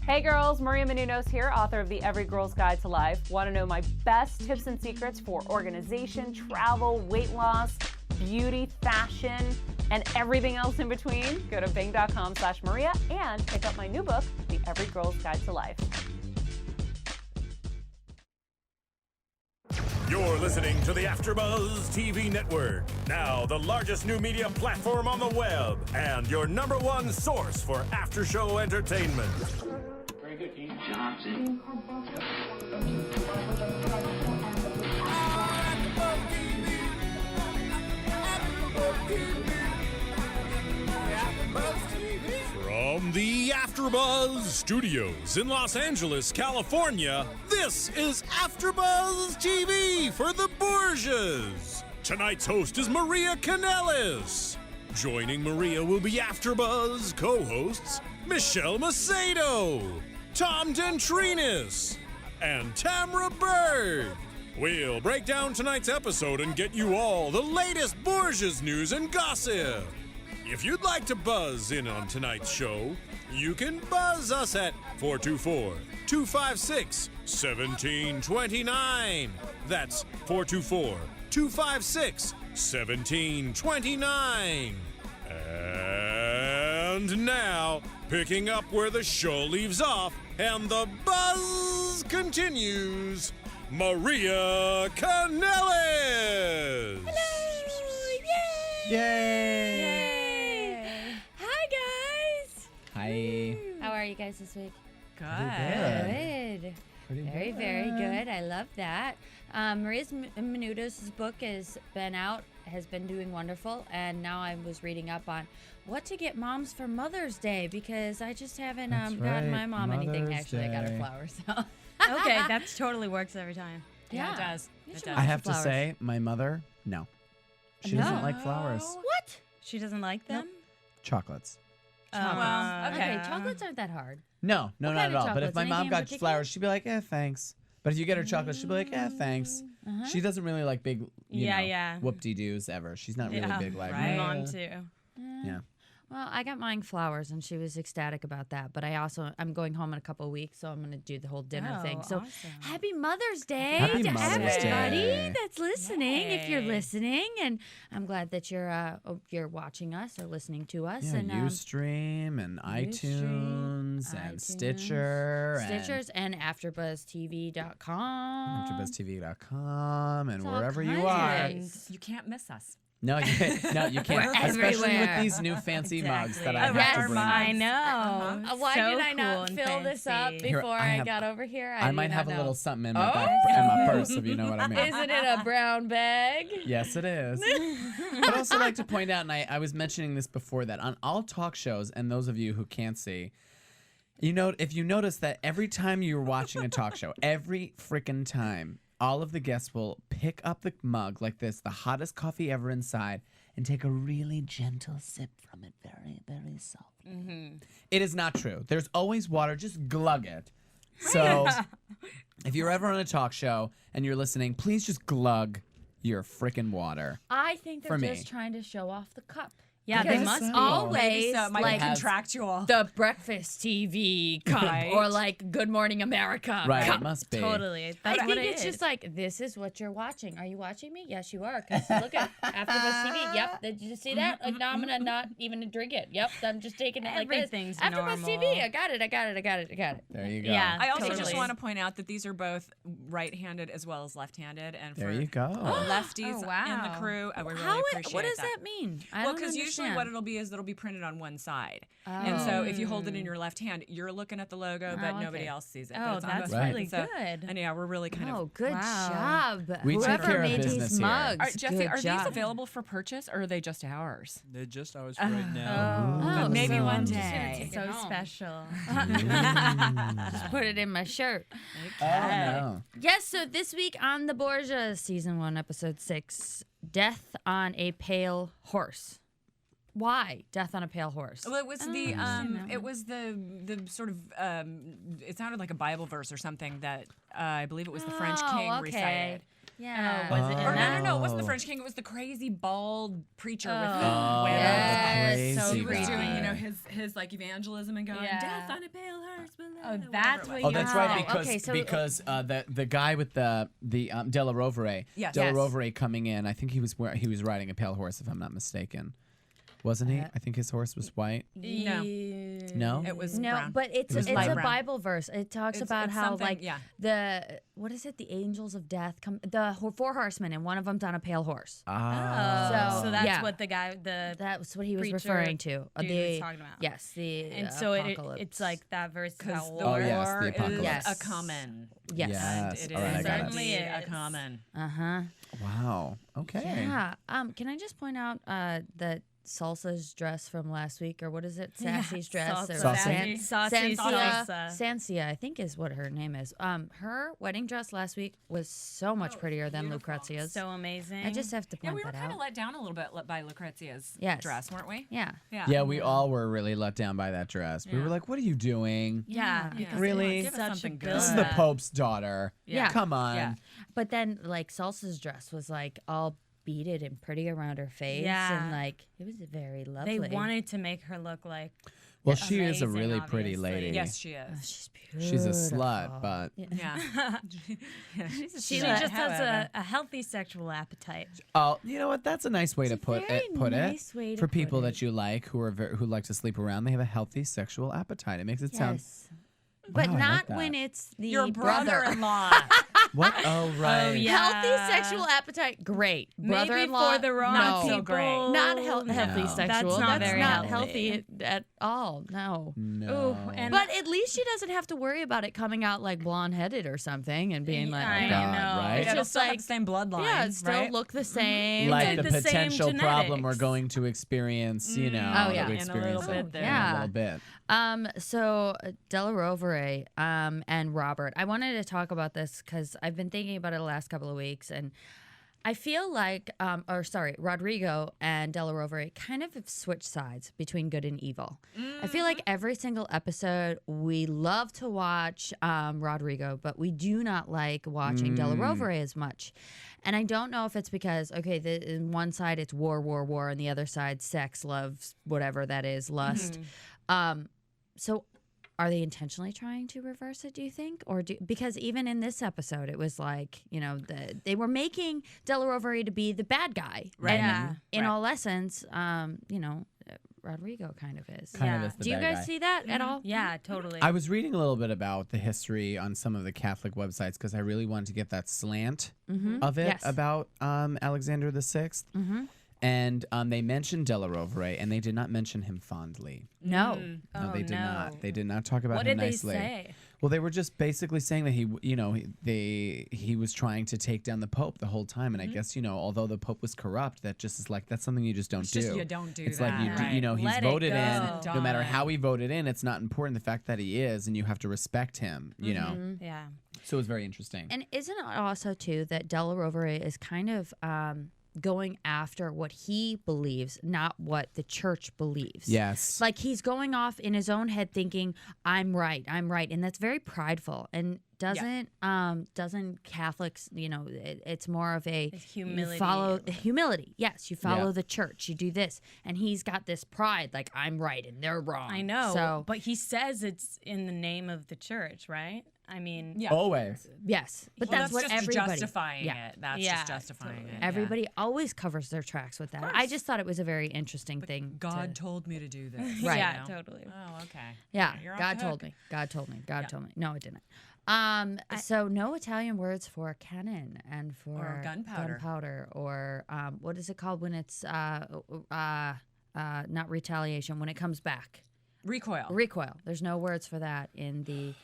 Hey girls, Maria Menounos here, author of the Every Girl's Guide to Life. Want to know my best tips and secrets for organization, travel, weight loss, beauty, fashion, and everything else in between? Go to bing.com/Maria and pick up my new book, The Every Girl's Guide to Life. You're listening to the AFTERBUZZ TV Network, now the largest new media platform on the web, and your #1 source for after-show entertainment. Very good, Dean Johnson. From the AFTERBUZZ Studios in Los Angeles, California, this is AFTERBUZZ TV for the Borgias. Tonight's host is Maria Kanellis. Joining Maria will be AFTERBUZZ co-hosts Michelle Macedo, Tom DeTrinis, and Tamra Berg. We'll break down tonight's episode and get you all the latest Borgias news and gossip. If you'd like to buzz in on tonight's show, you can buzz us at 424-256-1729. That's 424-256-1729. And now, picking up where the show leaves off and the buzz continues, Maria Kanellis. Hello! Yay! Hi. How are you guys this week? Good. Good. Very good. I love that. Maria's Menounos' book has been out, has been doing wonderful, and now I was reading up on what to get moms for Mother's Day because I just haven't gotten my mom anything. Actually, I got her flowers. So. Okay, that totally works every time. Yeah, it does. I have to say, my mother, no. She doesn't like flowers. What? She doesn't like them? Chocolates. Well, okay. Chocolates aren't that hard. No, not kind at of all. But if chocolates? my Anything mom in got particular? flowers, she'd be like, thanks. But if you get her chocolates, she'd be like, thanks. She doesn't really like big, whoop-de-doos ever. She's not really big like my mom too. Yeah. Well, I got mine flowers, and she was ecstatic about that. But I'm going home in a couple of weeks, so I'm going to do the whole dinner thing. So, awesome. Happy Mother's Day Happy to Mother's everybody Day. that's listening. If you're Yay. listening, and I'm glad that you're watching us or listening to us. Yeah, and Ustream and iTunes and iTunes, Stitcher Stitchers and AfterBuzzTV.com. AfterBuzzTV.com and It's all wherever you kinds. are. You can't miss us. No, you can't. We're Especially with everywhere. these new fancy mugs that I Exactly. have to Yes. bring. I know. Why So did I not cool and fill this up fancy. before Here, I I have- got over here? I do might not have a know. little something in my purse, if you know what I mean. Isn't it a brown bag? Yes, it is. I'd also like to point out, and I was mentioning this before, that on all talk shows, and those of you who can't see, if you notice that every time you're watching a talk show, every freaking time, all of the guests will pick up the mug like this, the hottest coffee ever inside, and take a really gentle sip from it, very, very soft. It is not true. There's always water. Just glug it. So if you're ever on a talk show and you're listening, please just glug your freaking water. I think they're For me. just trying to show off the cup. Yeah, Because they must it's be. always Maybe so. It might like be contractual. the breakfast TV cup Right. or like Good Morning America Right, cup. it must be. Totally. I That's think what it it's is. just like, this is what you're watching. Are you watching me? Yes, you are. Because look at AfterBuzz TV. Yep. Did you see that? Like, now I'm going to not even drink it. Yep. I'm just taking it like this. Everything's AfterBuzz normal. TV. I got it. There you go. Yeah. I also Totally. just want to point out that these are both right-handed as well as left-handed, and There for you go. lefties Oh, wow. in the crew, we really How appreciate what does that. that mean? I Well, don't because usually understand. what it'll be is it'll be printed on one side, and so if you hold it in your left hand, you're looking at the logo, but Oh, nobody okay. else sees it. but Oh, it's on that's both Right. really sides. good. And yeah, we're really kind Oh, of. good Wow. job. We take Whoever care of made business these here. mugs. Jesse, good are these job. available for purchase, or are they just ours? They're just ours right now. Oh, Maybe so one I'm just day. gonna take it So home. special. Just put it in my shirt. Oh, no. Yes, so this week on The Borgias, Season 1, Episode 6, Death on a Pale Horse. Why Death on a Pale Horse? Well, it was the that it was the sort of it sounded like a Bible verse or something that I believe it was the French king okay. recited. Yeah. was it in Or that? no, it wasn't the French King. It was the crazy bald preacher with the Oh, whale. Yes, the so He was crazy doing, guy. his like evangelism and going, Yeah. death on a pale horse below. Oh, whatever that's it what was. Oh, that's Wow. right. Because Okay, so- the guy with the Della Rovere, Yes. Della Yes. Rovere coming in. I think he was riding a pale horse, if I'm not mistaken. Wasn't he? I think his horse was white. No. No? It was No, brown. but it's was it's light a brown. Bible verse. It talks It's- about it's how something- like yeah. the what is it? The angels of death come. The four horsemen, and one of them's on a pale horse. Ah. So that's yeah. what the guy, the That's what he was preacher referring to. dude was talking about. Yes, the and so apocalypse. it's like that verse is Because about the Oh, war. yes, the war apocalypse. is Yes. a common. yes. Yes. It All right, I is got it. Certainly indeed a is. common. Wow. Okay. Yeah. Can I just point out that Salsa's dress from last week, or what is it? Sassy's dress. Or Saucy. Saucy Sansia, salsa. Sansia, I think is what her name is. Her wedding dress last week was so much prettier than Lucrezia's. So amazing. I just have to Yeah, point we were that kind of out. let down a little bit by Lucrezia's Yes. dress, weren't we? Yeah. Yeah, we all were really let down by that dress. We were like, "What are you doing? Yeah. Yeah. Really? Give us Such something a good. This is the Yeah. Pope's daughter. Yeah. Come on." Yeah. But then like Salsa's dress was like all beaded and pretty around her face. Yeah. And like it was very lovely. They wanted to make her look like Well, she is a amazing, really pretty obviously. lady. Yes, she is. She's beautiful. She's a slut, but Yeah. She's a she slut, just has however. a healthy sexual appetite. oh, you know what? That's a nice way to It's a put very it. Put nice way it to for put people it. that you like who are who like to sleep around. They have a healthy sexual appetite. It makes it sound. Yes. But Wow, I like not that. when it's the Your brother. brother-in-law. What? Oh, right. yeah. Healthy sexual appetite, great. Maybe Brother-in-law, for the wrong no. so great. people. Not healthy No. sexual. That's not very healthy at all. No. No. Ooh, and But at least she doesn't have to worry about it coming out like blonde-headed or something and being like, I oh, God, know. right? It's It'll just still have like- the same bloodline. yeah, it still right? look the same. like like the, the same potential problem we're genetics. going to experience, you know, Oh, yeah. that we In a experience little bit there. in a Yeah. little bit. So Della Rovere and Robert, I wanted to talk about this because I've been thinking about it the last couple of weeks, and I feel like, Rodrigo and Della Rovere kind of have switched sides between good and evil. I feel like every single episode we love to watch Rodrigo, but we do not like watching Della Rovere as much. And I don't know if it's because, okay, in one side it's war, and the other side sex, love, whatever that is, lust. So are they intentionally trying to reverse it, do you think? Because even in this episode, it was like, you know, they were making Della Rovere to be the bad guy. Right. And Yeah. in all essence, you know, Rodrigo kind of is. Kind of Yeah. is the Do you bad guys guy. see that at all? Yeah, totally. I was reading a little bit about the history on some of the Catholic websites because I really wanted to get that slant of it Yes. about Alexander the Sixth. And they mentioned Della Rovere, and they did not mention him fondly. No. No, Oh, they did no. not. They did not talk about What him did they nicely. say? Well, they were just basically saying that he was trying to take down the Pope the whole time, and I guess although the Pope was corrupt, that just is like that's something you just don't It's do. just you don't do It's that. like Right. he's Let it voted in. go. No matter how he voted in, it's not important. The fact that he is, and you have to respect him. You know, Yeah. so it was very interesting. And isn't it also, too, that Della Rovere is kind of going after what he believes, not what the church believes? Yes. Like he's going off in his own head thinking, I'm right, and that's very prideful. And doesn't Catholics, it's more of a It's humility. You follow humility. Yes, you follow Yeah. the church. You do this, and he's got this pride, like I'm right and they're wrong. I know. So But he says it's in the name of the church, right? I mean, Yeah. Always. yes, but Well, that's what just everybody. justifying yeah. it. That's Yeah, just justifying totally. it. Everybody always covers their tracks with that. I course. just thought it was a very interesting thing. God to, told me to do this. Right. yeah, you know? totally. Oh, okay. yeah, You're off God the told hook. me. God told me. God told me. No, it didn't. So no Italian words for cannon and for Or gunpowder. gunpowder, or what is it called when it's not retaliation, when it comes back? Recoil. Recoil. There's no words for that in the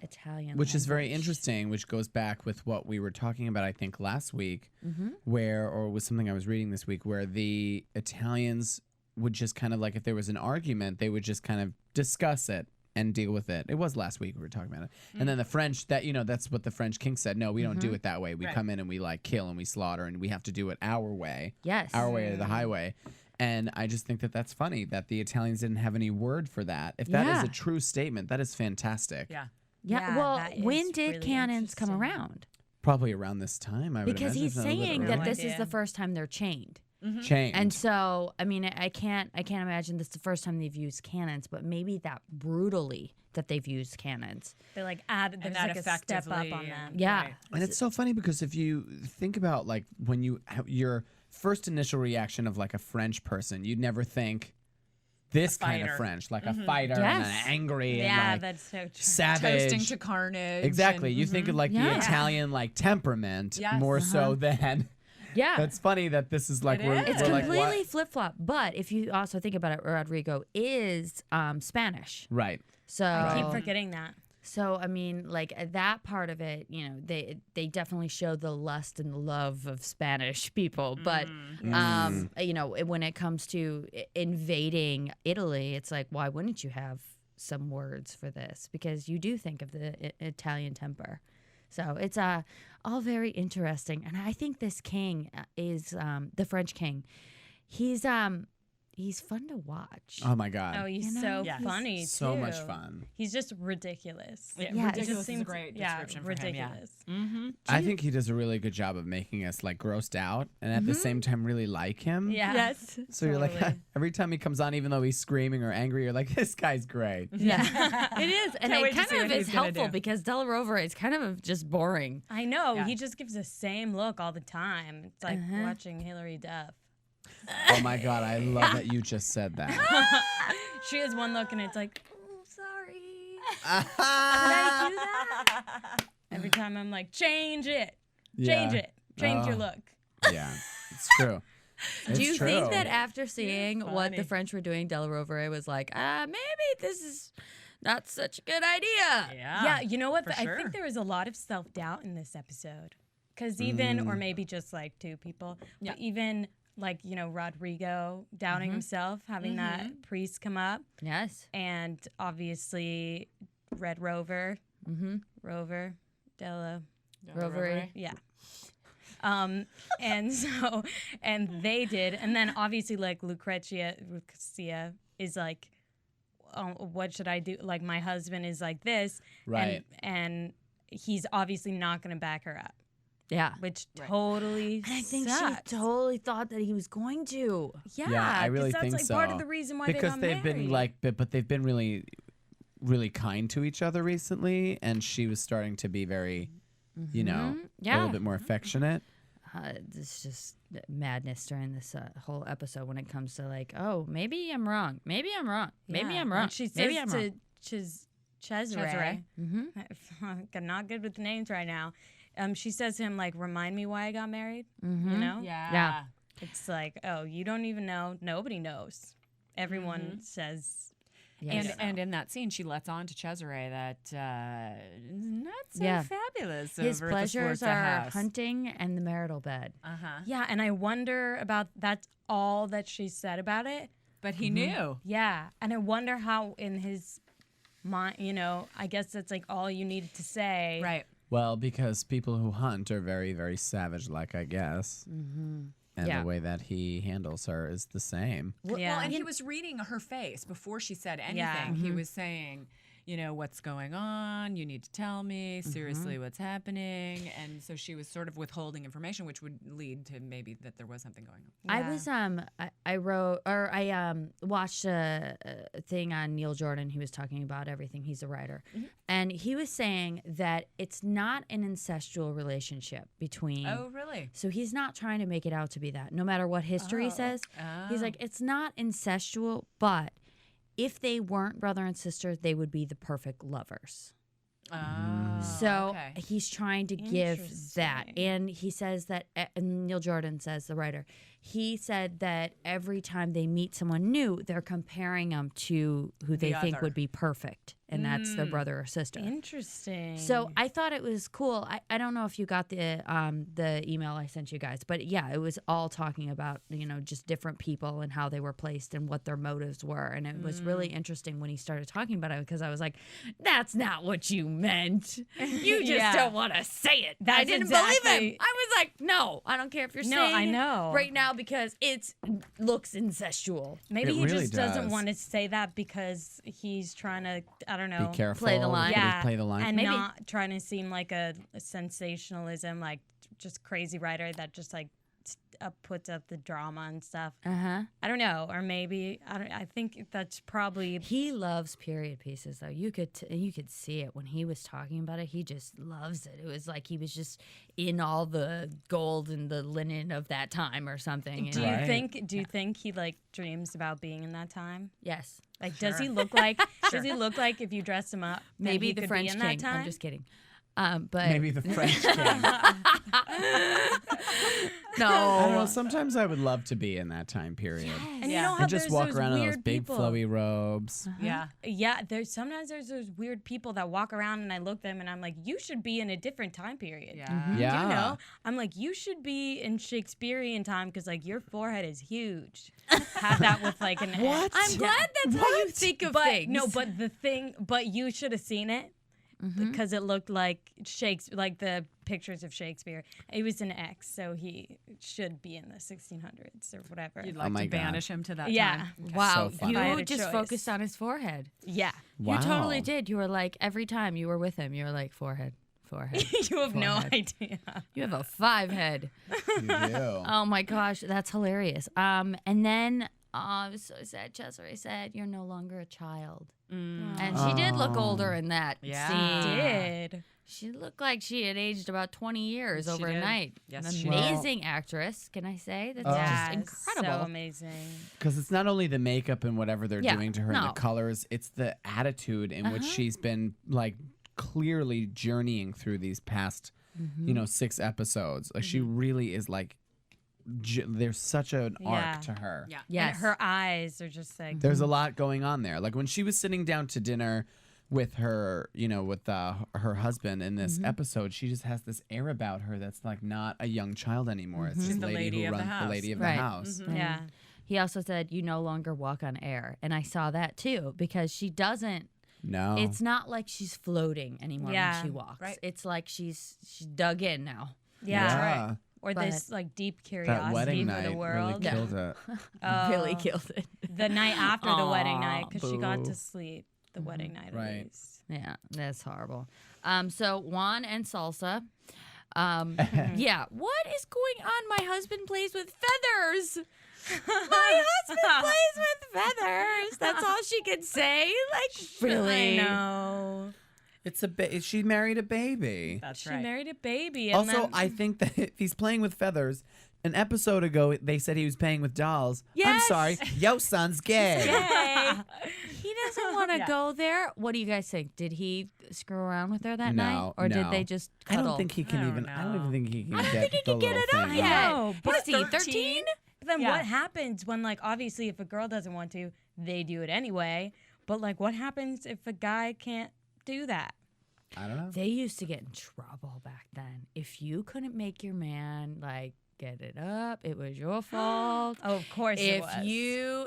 Italian Which is very language. interesting, which goes back with what we were talking about, I think, last week, or was something I was reading this week, where the Italians would just kind of like, if there was an argument, they would just kind of discuss it and deal with it. It was last week we were talking about it. And then the French, that's what the French king said. No, we don't do it that way. We come in and we like kill and we slaughter and we have to do it our way. Yes. Our way or the highway. And I just think that that's funny that the Italians didn't have any word for that. If that is Yeah. a true statement, that is fantastic. Yeah. Yeah. Yeah, Well, that is when did really cannons come interesting. around? Probably around this time, I would Because imagine. he's if not a little saying earlier. that this is idea. the first time they're chained. Chained. And so, I mean, I can't imagine this is the first time they've used cannons, but maybe that brutally that they've used cannons. They like add there's that like a step up effectively, on them. Yeah. Right. And it's so funny because if you think about like when you have your first initial reaction of like a French person, you'd never think this kind of fighter. French, like a fighter Yes. and an angry Yeah, and like that's so true. savage. Toasting to carnage. Exactly. and- You think of like the Yeah. Italian like temperament Yes. more so than. Yeah. That's funny that this is like It we're, is. It's we're like, completely what? flip flop. But if you also think about it, Rodrigo is Spanish. Right. So I keep forgetting that. So I mean, like that part of it, you know, they definitely show the lust and the love of Spanish people. But you know, when it comes to invading Italy, it's like, why wouldn't you have some words for this? Because you do think of the Italian temper. So it's all very interesting, and I think this king is the French king. He's fun to watch. Oh my God. Oh, he's You know? so Yes. funny so too. much fun. He's just ridiculous. Yeah, Yeah, ridiculous it is a seems- great yeah, description for him. Yeah. ridiculous. Mm-hmm. I think he does a really good job of making us like grossed out and at the same time really like him. Yeah. Yes. So you're like, Totally. every time he comes on, even though he's screaming or angry, you're like, this guy's great. Yeah, it is, and Can't wait it to kind see of what is he's gonna helpful do. because Della Rovere is kind of just boring. I know. Yeah. He just gives the same look all the time. It's like watching Hillary Duff. Oh my God, I love that you just said that. She has one look and it's like, oh, sorry. Did I do that? Every time I'm like, change it. Yeah. Change it. Change your Oh. look. Yeah, it's true. Do you It's think true. that after seeing what the funny. French were doing, Della Rovere was like, maybe this is not such a good idea? Yeah, you know what? for I sure. think there was a lot of self-doubt in this episode. Because even, or maybe just like two people, but even like, you know, Rodrigo doubting himself, having that priest come up, Yes. and obviously Red Rover, Rover, Della, Rovere. yeah. And so, and they did, and then obviously like Lucrezia is like, oh, what should I do? Like my husband is like this, Right. And he's obviously not going to back her up, Yeah. which totally. And I think sucks. she totally thought that he was going to. Yeah, I really 'cause that's think like so. part of the reason why because they got been married. like, but they've been really, really kind to each other recently, and she was starting to be very, you know, a Yeah. little bit more affectionate. It's just madness during this whole episode when it comes to like, oh, maybe I'm wrong. Maybe I'm wrong. Maybe Yeah, I'm when wrong. She says Maybe I'm to wrong. Cesare. Mm-hmm. Not good with names right now. She says to him like, "Remind me why I got married." Mm-hmm. You know? Yeah. It's like, oh, you don't even know. Nobody knows. Everyone says. Yes. And in that scene, she lets on to Cesare that not so Yeah. fabulous. His over at the pleasures Sforza are house. hunting and the marital bed. Uh-huh. Yeah, and I wonder about that's all that she said about it. But he knew. Yeah, and I wonder how in his mind, you know, I guess that's like all you needed to say. Right. Well, because people who hunt are very, very savage-like, I guess. Mm-hmm. And Yeah. the way that he handles her is the same. Well, Yeah. and he was reading her face before she said anything. Yeah. He was saying, you know, what's going on? You need to tell me seriously what's happening. And so she was sort of withholding information, which would lead to maybe that there was something going on. I was I watched a thing on Neil Jordan. He was talking about everything. He's a writer, and he was saying that it's not an incestual relationship between. Oh, really? So he's not trying to make it out to be that. No matter what history says, he's like it's not incestual, but if they weren't brother and sister, they would be the perfect lovers. So okay. he's trying to give that. Interesting. And he says that, Neil Jordan says, the writer, he said that every time they meet someone new, they're comparing them to who they think other. would be perfect. And that's their brother or sister. Interesting. So I thought it was cool. I don't know if you got the email I sent you guys, but yeah, it was all talking about, you know, just different people and how they were placed and what their motives were. And it was really interesting when he started talking about it because I was like, that's not what you meant. You just Yeah. don't want to say it. I That's didn't believe him. exactly- I was like, no, I don't care if you're No, saying I it know. right now because it looks incestual. maybe It he really just doesn't does. want to say that because he's trying to I don't know. Be careful. Play the line. Yeah, Play the line. and Maybe. not trying to seem like a sensationalism, like just crazy writer that just like puts up the drama and stuff. I don't know, or maybe I think that's probably. He loves period pieces, though. You could see it when he was talking about it. He just loves it. It was like he was just in all the gold and the linen of that time or something. Do you think? Do you think he like dreams about being in that time? Yes. Like, does he look like? Does he look like if you dress him up? Maybe he the could French be in king. That time? I'm just kidding. But Maybe the French king. no. I don't know. Sometimes I would love to be in that time period. And you know how And just there's walk those around in those weird big people. flowy robes. Yeah. Yeah, sometimes there's those weird people that walk around and I look at them and I'm like, you should be in a different time period. Yeah. Yeah. You know, I'm like, you should be in Shakespearean time because like your forehead is huge. Have that with like an What? I'm glad that's how you think of things. No, but you should have seen it because it looked like Shakespeare, like the pictures of Shakespeare. He was an X, so he should be in the 1600s or whatever. You'd like my to God. banish him to that Yeah. time. Wow, So fun. If I had you a just choice. focused on his forehead. Yeah. Wow. You totally did. You were like, every time you were with him, you were like, forehead. You have no Forehead. idea. You have a 5 head. You do. Oh my gosh, that's hilarious. And then I was so sad. Cesare said, "You're no longer a child," and she did look older in that Yeah. scene. Did. She looked like she had aged about 20 years She did. overnight. Yes, An she did. amazing actress, can I say? That's Yeah, just incredible. So amazing. Because it's not only the makeup and whatever they're Yeah, doing to her and no. the colors, it's the attitude in which she's been like clearly journeying through these past, 6 episodes. Like she really is like, there's such an Yeah. arc to her. Yeah. Yes. And her eyes are just like. There's a lot going on there. Like when she was sitting down to dinner with her, with her husband in this episode, she just has this air about her that's like not a young child anymore. It's this The lady lady who of the runs the house. lady of Right. the house. Yeah. He also said, "You no longer walk on air," and I saw that too because she doesn't. No. It's not like she's floating anymore Yeah. when she walks. Right. It's like she's dug in now. Yeah. Or But- this like deep That curiosity wedding for night the really world. killed it. Really killed it. The night after the wedding Aw, night because she got boo. to sleep the wedding night. At Right. least. Yeah, that's horrible. So Juan and Salsa. Yeah, what is going on? My husband plays with feathers. My husband plays with feathers. That's all she could say. Like, really? I know. It's she married a baby. That's She right. married a baby. And Also, then, I think that if he's playing with feathers, an episode ago they said he was playing with dolls. I'm Yes. sorry, yo son's gay. He doesn't want to go there. What do you guys think? Did he screw around with her that night, or did no. they just I cuddle? don't think he can I even. don't I don't even know. think he can I don't get think he the can get little it up thing yet. No, What but is he, 13? then Yeah. what happens when like obviously if a girl doesn't want to, they do it anyway. But like what happens if a guy can't do that? I don't know. They used to get in trouble back then. If you couldn't make your man like get it up, it was your fault. Oh, of course it was.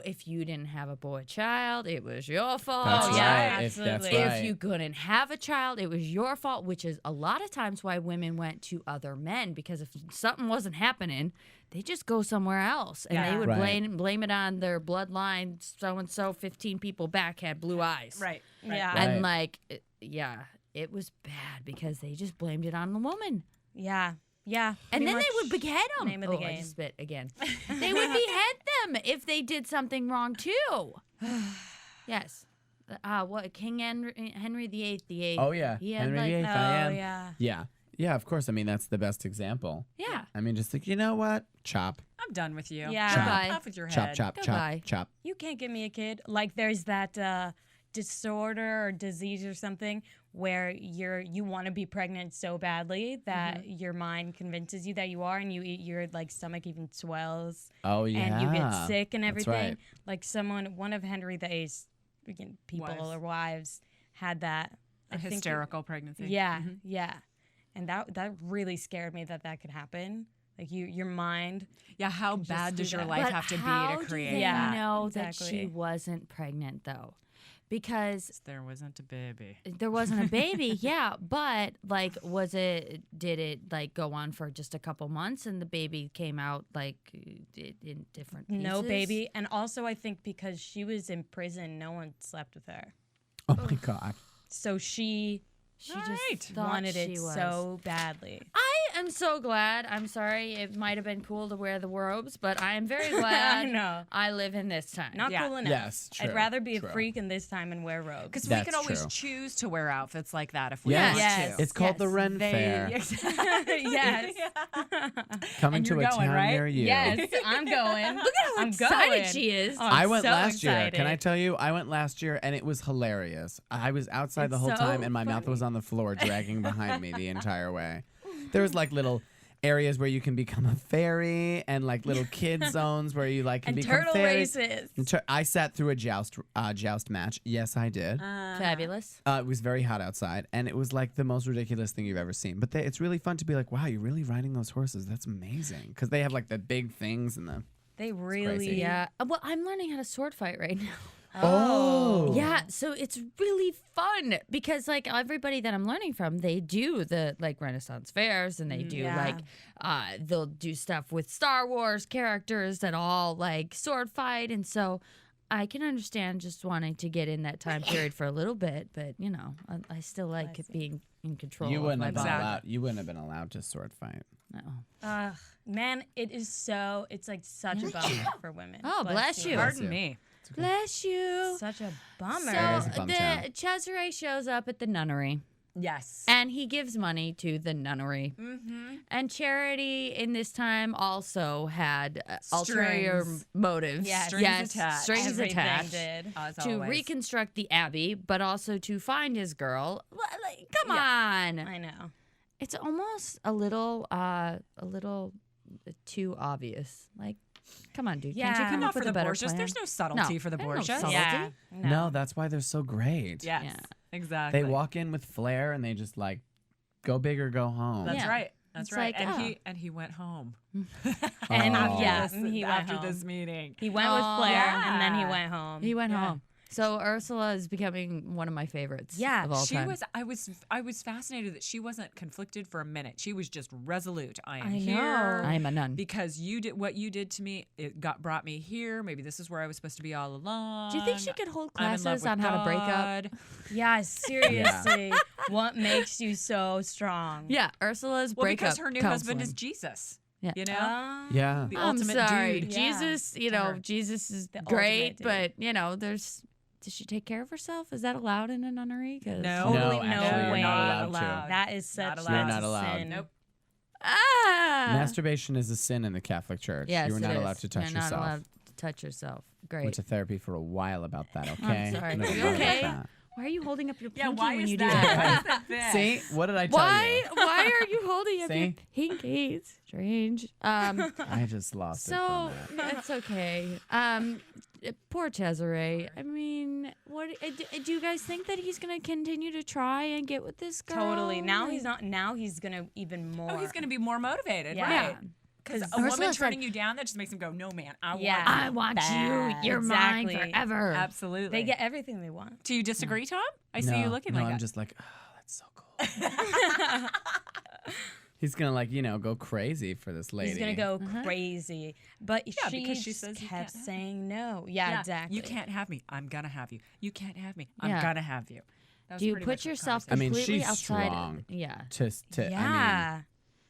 If you didn't have a boy child, it was your fault. That's Oh, right. yeah, If that's absolutely. right. If you couldn't have a child, it was your fault, which is a lot of times why women went to other men, because if something wasn't happening, they just go somewhere else. And they Yeah. would Right. blame it on their bloodline. So-and-so, 15 people back had blue eyes. Right. Yeah. Right. And like, it was bad because they just blamed it on the woman. Yeah. Yeah. And pretty then they much would behead them. name of the I game. just spit again. They would behead them if they did something wrong too. Yes. What King Henry VIII? Oh yeah, He had Henry like, VIII. Oh I am. yeah. Yeah, of course. I mean, that's the best example. yeah. I mean, just like, you know what? Chop, I'm done with you. Yeah. Chop. Goodbye. Off with your chop, head. chop, Goodbye. chop, chop. You can't give me a kid. Like there's that disorder or disease or something where you want to be pregnant so badly that your mind convinces you that you are, and you eat your like stomach even swells. Oh yeah. And you get sick and That's everything. right. Like one of Henry VIII's people Wives. or wives had that. A I think it- hysterical pregnancy. Yeah, yeah. And that really scared me that could happen. Like your mind. Yeah, how Just bad do does your that. life But have to how be to do create they Yeah, that? know that she exactly. wasn't pregnant though? Because There wasn't a baby. there wasn't a baby, yeah, but like did it like go on for just a couple months and the baby came out like in different pieces? No baby. And also I think because she was in prison, no one slept with her. Oh my God. So she just wanted it so badly. I am so glad. I'm sorry. It might have been cool to wear the robes, but I am very glad I know. I live in this time. Not cool enough. Yes, true, I'd rather be true. a freak in this time and wear robes. Because we That's can always true. choose to wear outfits like that if we Yes. want Yes. to. It's called the Yes. Ren Fair. Yes. Coming And to you're a going, town right? near you. Yes, I'm going. Look at how excited she is. Oh, I I'm went so last year. excited. Can I tell you? I went last year and it was hilarious. I was outside the It's whole so time and my mouth funny. was on the floor dragging behind me the entire way. There was like little areas where you can become a fairy and like little kid zones where you like can And become turtle fairies. races. And I sat through a joust match. Yes, I did. Fabulous. It was very hot outside, and it was like the most ridiculous thing you've ever seen. But it's really fun to be like, wow, you're really riding those horses. That's amazing. Because they have like the big things and the. They crazy. really. Yeah. Well, I'm learning how to sword fight right now. Oh. Yeah, so it's really fun because like everybody that I'm learning from, they do the like Renaissance fairs and they do Yeah. like they'll do stuff with Star Wars characters that all like sword fight, and so I can understand just wanting to get in that time period for a little bit, but you know, I still like being in control. You of wouldn't my have been body. allowed. You wouldn't have been allowed to sword fight. No. Man, it is so. It's like such a bummer for women. Oh, bless you. Pardon me. Bless you. Such a bummer. It is So a bum town. the Cesare shows up at the nunnery. Yes. And he gives money to the nunnery. Mm-hmm. And Charity in this time also had ulterior Strings. motives. Yes. Strings attached. Strings Everything attached. did. As To always. reconstruct the abbey, but also to find his girl. Come on. I know. It's almost a little too obvious. Like, come on, dude. Can't you Yeah. come Not up for with the a better Borgias. plan? There's no subtlety for the there's no Borgias. subtlety. Yeah. No, that's why they're so great. Yes. Yeah. Exactly. They walk in with flair and they just like go big or go home. That's Yeah. right. That's It's right. like, and he went home. And Oh. yeah, he went after home. this meeting. He went with Flair, and then he Yeah. went home. He went Yeah. home. So Ursula is becoming one of my favorites. Yeah, of all She time. was. I was fascinated that she wasn't conflicted for a minute. She was just resolute. I am I here. know. I am a nun. Because you did what you did to me. It brought me here. Maybe this is where I was supposed to be all along. Do you think she could hold I'm in love classes with on how to break up? God. Yeah, seriously. What makes you so strong? Yeah, Ursula's Well, breakup because her new husband is counseling. Jesus. Yeah. You know, Yeah. the I'm ultimate sorry, dude. Yeah. Jesus. You To know, her. Jesus is The great, ultimate dude. but you know, does she take care of herself? Is that allowed in a nunnery? 'Cause- No. Totally No, no actually, you're way. not allowed to. That is such allowed. You're that's not a allowed. sin. Nope. Ah. Masturbation is a sin in the Catholic Church. Yes, you were it not is. allowed to touch You're yourself. not allowed to touch yourself. Great. Went to therapy for a while about that, okay? sorry. No, Are you about okay? that. Why are you holding up your Yeah. pinky Why when is you do that? that? Why is that See? What did I tell Why? you? Why are you holding up your See? pinky? It's strange. I just lost it So from that. it's okay. Poor Cesare. I mean, what do you guys think that he's gonna continue to try and get with this girl? Totally. Now he's not. Now he's gonna even more. Oh, he's going to be more motivated, Yeah. right? Because a Ursula's woman like- turning you down, that just makes him go, no, man, I Yeah. want I want Bad. you. You're Exactly. mine forever. Absolutely. They get everything they want. Do you disagree, Tom? I see you looking no, like I'm that. just like, oh, that's so cool. He's gonna like, go crazy for this lady. He's gonna go crazy, but Yeah, she because she just says you kept can't have saying no. Yeah, Yeah, exactly. You can't have me. I'm going to have you. You can't have me. Yeah. I'm going to have you. That was Do you pretty put much the yourself I mean, completely she's outside? strong. Yeah. To Yeah.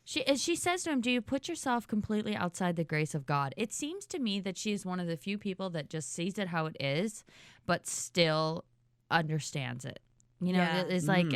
She says to him, "Do you put yourself completely outside the grace of God?" It seems to me that she is one of the few people that just sees it how it is, but still understands it. You know, Yeah. it's like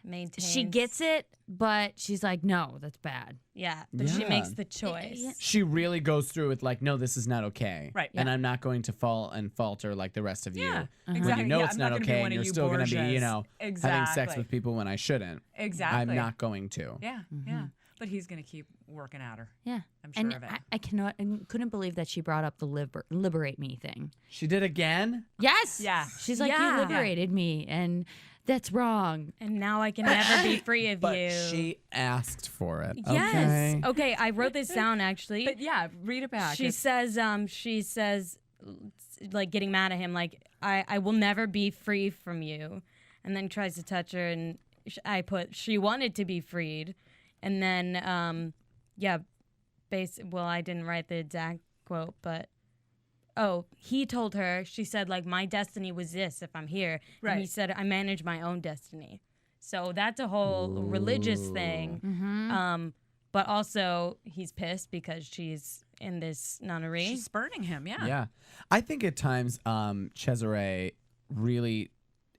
Maintains. she gets it, but she's like, "No, that's bad." Yeah, but she Yeah. makes the choice. she really goes through with like, no, this is not okay. Right. And I'm not going to fall and falter like the rest of Yeah, you. When exactly. you know Yeah, it's I'm not not gonna be okay one and of you're you still going to be, Borgias. having sex Exactly. with people when I shouldn't. Exactly. I'm not going to. Yeah, yeah. But he's going to keep working at her. Yeah, I'm sure and of it. I couldn't believe that she brought up the liberate me thing. She did again? Yes. Yeah. She's like, Yeah. "You liberated me, and that's wrong." And now I can never be free of But you. she asked for it. Yes. Okay. Okay, I wrote this down actually. But yeah, read it back. She says, like getting mad at him, like, I will never be free from you. And then tries to touch her, and I put, she wanted to be freed. And then, well, I didn't write the exact quote, but he told her, she said, like, my destiny was this if I'm here. Right. And he said, I manage my own destiny. So that's a whole religious thing. But also, he's pissed because she's in this nunnery. She's spurning him, yeah. Yeah. I think at times Cesare really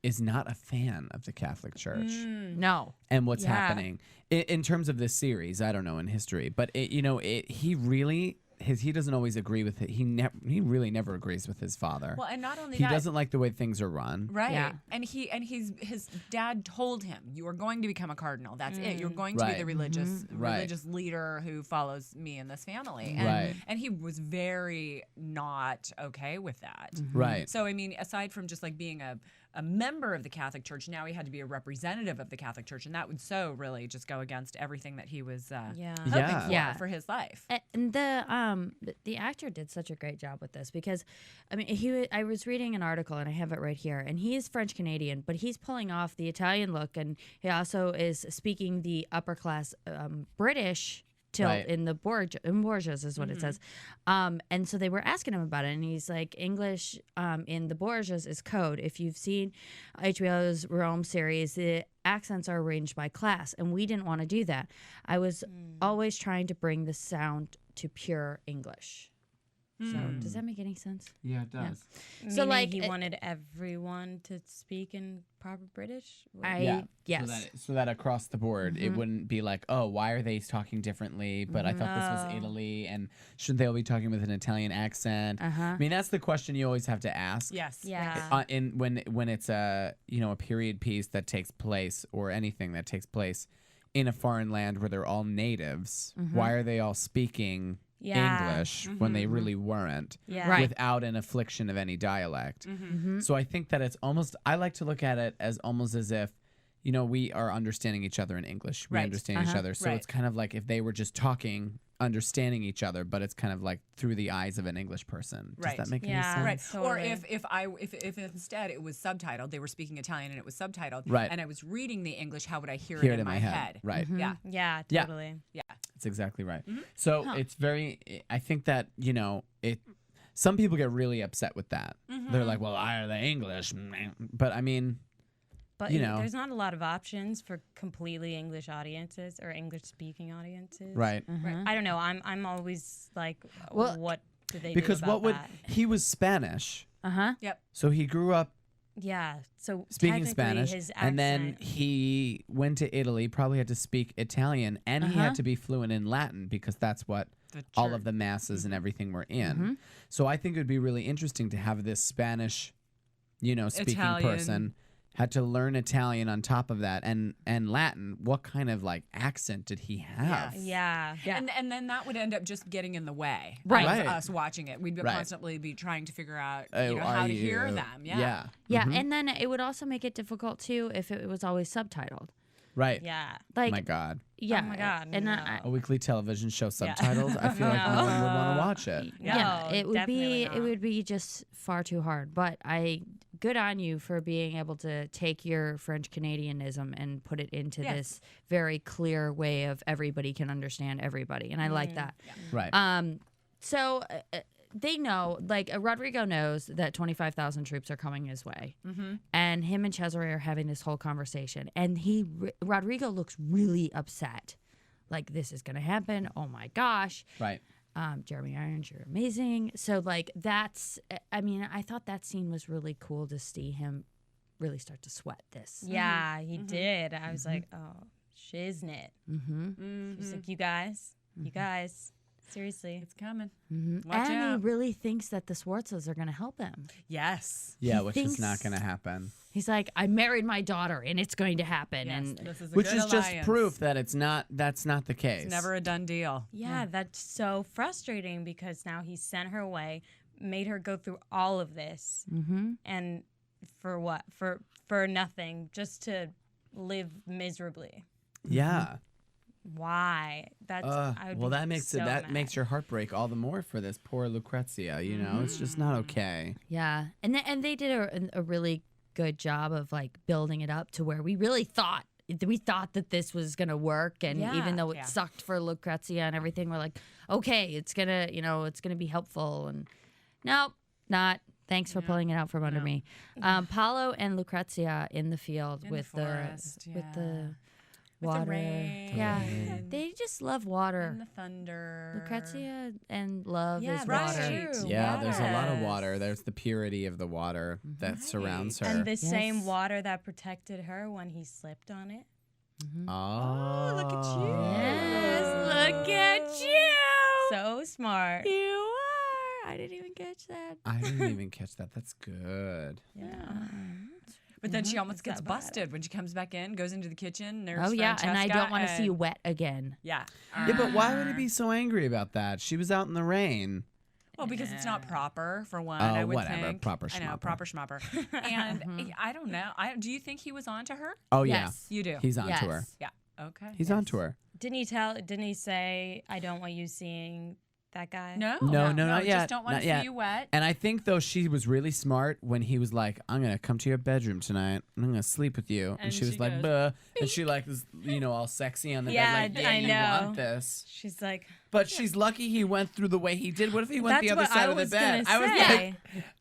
is not a fan of the Catholic Church No. and what's Yeah. happening in terms of this series. I don't know, in history, but he really he doesn't always agree with it. He really never agrees with his father. Well, and not only he that, doesn't like the way things are run. right? Yeah. And his dad told him, "You are going to become a cardinal. That's it. You're going to be Right. the religious Right. religious leader who follows me and this family." And, Right. and he was very not okay with that. Right. So I mean, aside from just like being a member of the Catholic Church, now he had to be a representative of the Catholic Church, and that would so really just go against everything that he was hoping Yeah. for his life. And the actor did such a great job with this because, I mean, I was reading an article and I have it right here, and he is French Canadian, but he's pulling off the Italian look, and he also is speaking the upper class British tilt Right. in the Borgias is what it says, and so they were asking him about it, and he's like, English in the Borgias is code. If you've seen HBO's Rome series, the accents are arranged by class, and we didn't want to do that. I was always trying to bring the sound to pure English. So does that make any sense? Yeah, it does. So, like, he it- wanted everyone to speak in proper British? Yes. So that across the board, it wouldn't be like, oh, why are they talking differently? But I thought this was Italy, and shouldn't they all be talking with an Italian accent? I mean, that's the question you always have to ask. Yes. Yeah. When it's a a period piece that takes place, or anything that takes place in a foreign land where they're all natives, why are they all speaking Yeah. English when they really weren't, Yeah. Right. without an affliction of any dialect? So I think that it's almost, I like to look at it as almost as if, we are understanding each other in English. We Right. understand each other. So Right. it's kind of like if they were just talking, understanding each other, but it's kind of like through the eyes of an English person. Does Right. that make Yeah. any sense? Right. Or Totally. if instead it was subtitled, they were speaking Italian and it was subtitled, Right. and I was reading the English, how would I hear Hear it in my head? Right. Yeah. Yeah, Yeah. totally. Yeah. That's exactly right. So it's very, I think that, some people get really upset with that. They're like, well, why are they English? But I mean, But You know. there's not a lot of options for completely English audiences or English speaking audiences. right. I don't know. I'm always like, Well, what do they Because do about what would, that? he was Spanish. Yep. So he grew up Yeah. So speaking technically Spanish, his and then accent- he went to Italy, probably had to speak Italian, and he had to be fluent in Latin because that's what all of the masses and everything were in. So I think it would be really interesting to have this Spanish, speaking Italian. person had to learn Italian on top of that, and Latin. What kind of accent did he have? Yeah. And then that would end up just getting in the way Right. of Right. us watching it. We'd Right. constantly be trying to figure out Oh, how are to hear you- them. Yeah. Yeah, and then it would also make it difficult too if it was always subtitled. Right. Yeah. Like, My God. yeah, Oh my God, and no. A weekly television show subtitled. I feel like no one would want to watch it. yeah, No, it would definitely be not. it would be just far too hard. But good on you for being able to take your French Canadianism and put it into Yes. this very clear way of everybody can understand everybody, and I like that. Right. So they know, Rodrigo knows that 25,000 troops are coming his way, and him and Cesare are having this whole conversation, and Rodrigo looks really upset, like this is gonna happen. Oh my gosh. Right. Jeremy Irons, you're amazing. So that's, I mean, I thought that scene was really cool to see him really start to sweat this. Yeah, he did. I was like, oh, shiznit. He's like, you guys, seriously. It's coming. And Watch out. he really thinks that the Swartzes are going to help him. Yes. Yeah, He which is not thinks- going to happen. He's like, I married my daughter and it's going to happen. Yes. And This is a Which good is just alliance. proof that that's not the case. It's never a done deal. Yeah, that's so frustrating because now he sent her away, made her go through all of this, and for what? For nothing, just to live miserably. Yeah. Why? That's I would Well, be that makes so that mad. makes your heart break all the more for this poor Lucrezia. It's just not okay. yeah. And they did a really good job of building it up to where we really thought that this was going to work. And even though it sucked for Lucrezia and everything, we're like, okay, it's going to, it's going to be helpful. And no, Not. Thanks for pulling it out from under me. Paolo and Lucrezia in the field In with the forest, with the With water. the rain. Yeah, they just love water. And the thunder. Lucrezia and love Yeah, is that's water. true. Yeah, there's a lot of Yes. water. There's the purity of the water that surrounds her. And the same Yes. water that protected her when he slipped on it. Oh, look at you. Yes, look at you. So smart. You are. I didn't even catch that. I didn't even catch that. That's good. Yeah. But then she almost It's gets not bad. busted when she comes back in, goes into the kitchen. There's Oh yeah, and I Francesca, don't want to see you wet again. Yeah. Yeah, but why would he be so angry about that? She was out in the rain. Well, because it's not proper, for one. Oh, I would whatever. think. Proper I know, schmopper. proper schmopper. And I don't know. Do you think he was on to her? Oh, Yes. You do. yeah. He's on to her. Yes. Yeah. Okay. He's on to her. Didn't he say, I don't want you seeing that guy? No. No, not yet. Just don't want Not to see yet. you wet. And I think, though, she was really smart when he was like, I'm going to come to your bedroom tonight. And I'm going to sleep with you. And she was she like, goes, buh. And she like was, all sexy on the Yeah, bed. Like, yeah, I you know. want this. She's like, But she's lucky he went through the way he did. What if he went that's the other what side I of the was bed? gonna I was say.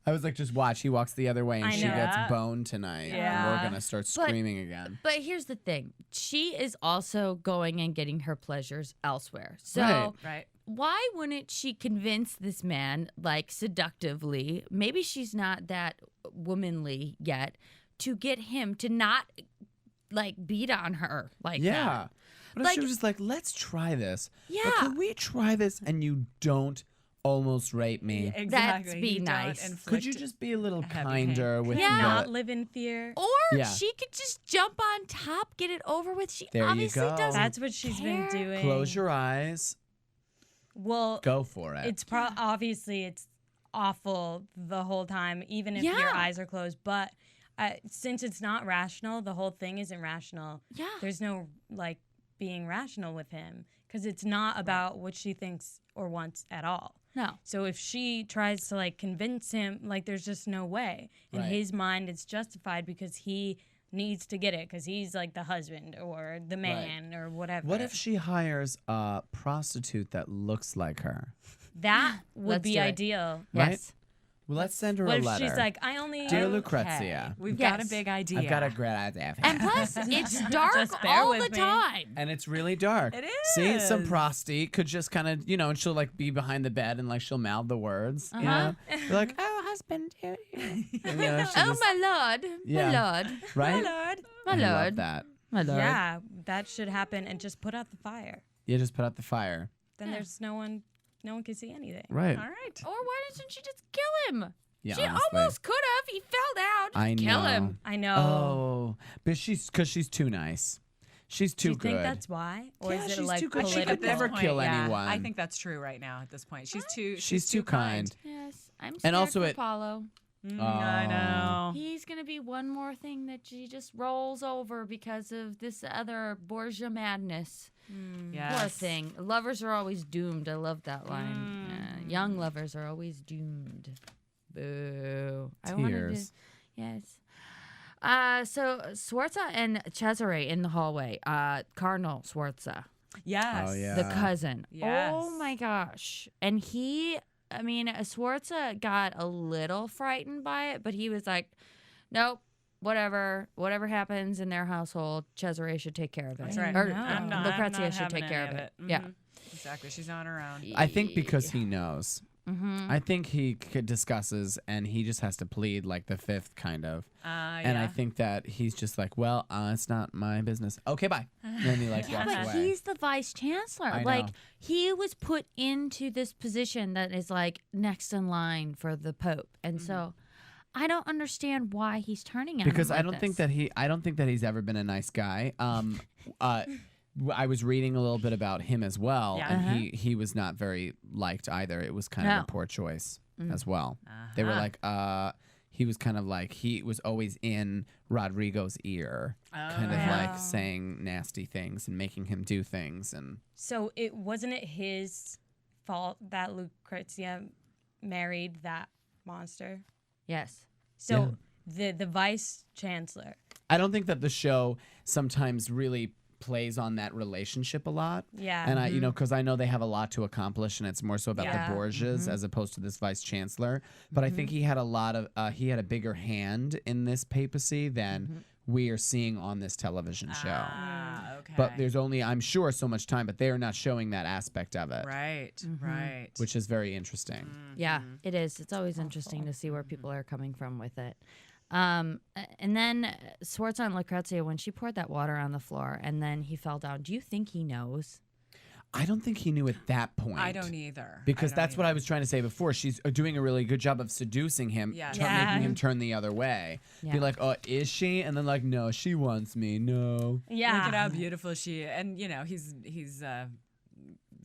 I was like, just watch. He walks the other way and I she know. gets boned tonight. Yeah. And we're going to start screaming again. But here's the thing. She is also going and getting her pleasures elsewhere. So Right. Right. why wouldn't she convince this man, like seductively, maybe she's not that womanly yet, to get him to not like beat on her like Yeah. that? What if Like- she was just like, let's try this. But Yeah. can we try this and you don't almost rape me? Exactly. be You don't nice. Could inflict you just be a little heavy kinder with Yeah. not the... live in fear. Or Yeah. she could just jump on top, get it over with. She There you obviously go. doesn't. That's what she's been care. doing. Close your eyes. Well, Go for it. it's obviously it's awful the whole time, even if your Yeah. eyes are closed. But since it's not rational, the whole thing isn't rational. Yeah. There's no like being rational with him because it's not about what she thinks or wants at all. No. So if she tries to like convince him, like there's just no way. In Right. his mind, it's justified because he needs to get it because he's like the husband or the man or whatever. What if she hires a prostitute that looks like her? that would Let's be do it. ideal? Right? Yes. Well, let's send her What a if letter. she's like, I only Dear Lucrezia, We've got a Yes. big idea. I've got a great idea. And plus, it's dark Just bear all with the me. time. And it's really dark. It See, some is. prosty could just kind of, and she'll like be behind the bed and like she'll mouth the words. You know? Be like, oh, husband. And, she'll Oh just- my lord, Yeah. my lord, right? my I love lord, that. my lord. Yeah, that should happen and just put out the fire. You just put out the fire. Then there's no one can see anything. Right. All right. Or why doesn't she just kill him? Yeah, She honestly. almost could have. He fell down. Just I kill know. him. I know. Oh, but because she's too nice. She's Do too you good. think that's why? Or Yeah, is it she's like too good. She political? could never kill anyone. I think that's true right now at this point. She's too kind. Yes, I'm scared And also for it- Paulo. I know. He's gonna be one more thing that she just rolls over because of this other Borgia madness. Yes. Poor thing. Lovers are always doomed. I love that line. Young lovers are always doomed. Boo. I wanted to. Tears. Yes. So Sforza and Cesare in the hallway. Cardinal Sforza, Yes. Oh, yeah. the cousin. Yes. Oh my gosh. And Sforza got a little frightened by it, but he was like, nope. Whatever happens in their household, Cesare should take care of it. That's right. Or, I'm not- Lucrezia should take care of it. Yeah. Exactly. She's on her own. I think because he knows. I think he discusses and he just has to plead like the fifth kind of. And I think that he's just like, well, it's not my business. Okay, bye. And then he like walks But away. he's the vice chancellor. I Like know. he was put into this position that is like next in line for the Pope, and so I don't understand why he's turning on Because him I like don't think this. that I don't think that he's ever been a nice guy. I was reading a little bit about him as well, Yeah. and he was not very liked either. It was kind of No. a poor choice as well. They were like, he was kind of like he was always in Rodrigo's ear, kind of like saying nasty things and making him do things, and So it wasn't it his fault that Lucrezia married that monster? Yes. So the vice chancellor. I don't think that the show sometimes really plays on that relationship a lot. Yeah. And I, because I know they have a lot to accomplish, and it's more so about Yeah. the Borgias as opposed to this vice chancellor. But I think he had a bigger hand in this papacy than we are seeing on this television show. Okay. But there's only, I'm sure, so much time, but they are not showing that aspect of it. Right. Right. Which is very interesting. Yeah, it is. It's always interesting to see where people are coming from with it. And then Swartz on Lucrezia, when she poured that water on the floor and then he fell down, do you think he knows? I don't think he knew at that point. I don't either. Because that's what I was trying to say before. She's doing a really good job of seducing him, making him turn the other way. Yeah. Be like, oh, is she? And then like, no, she wants me. No. Yeah. Look at how beautiful she is. And, he's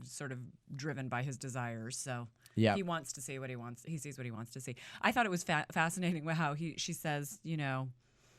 sort of driven by his desires. So Yeah. he wants to see what he wants. He sees what he wants to see. I thought it was fascinating how she says,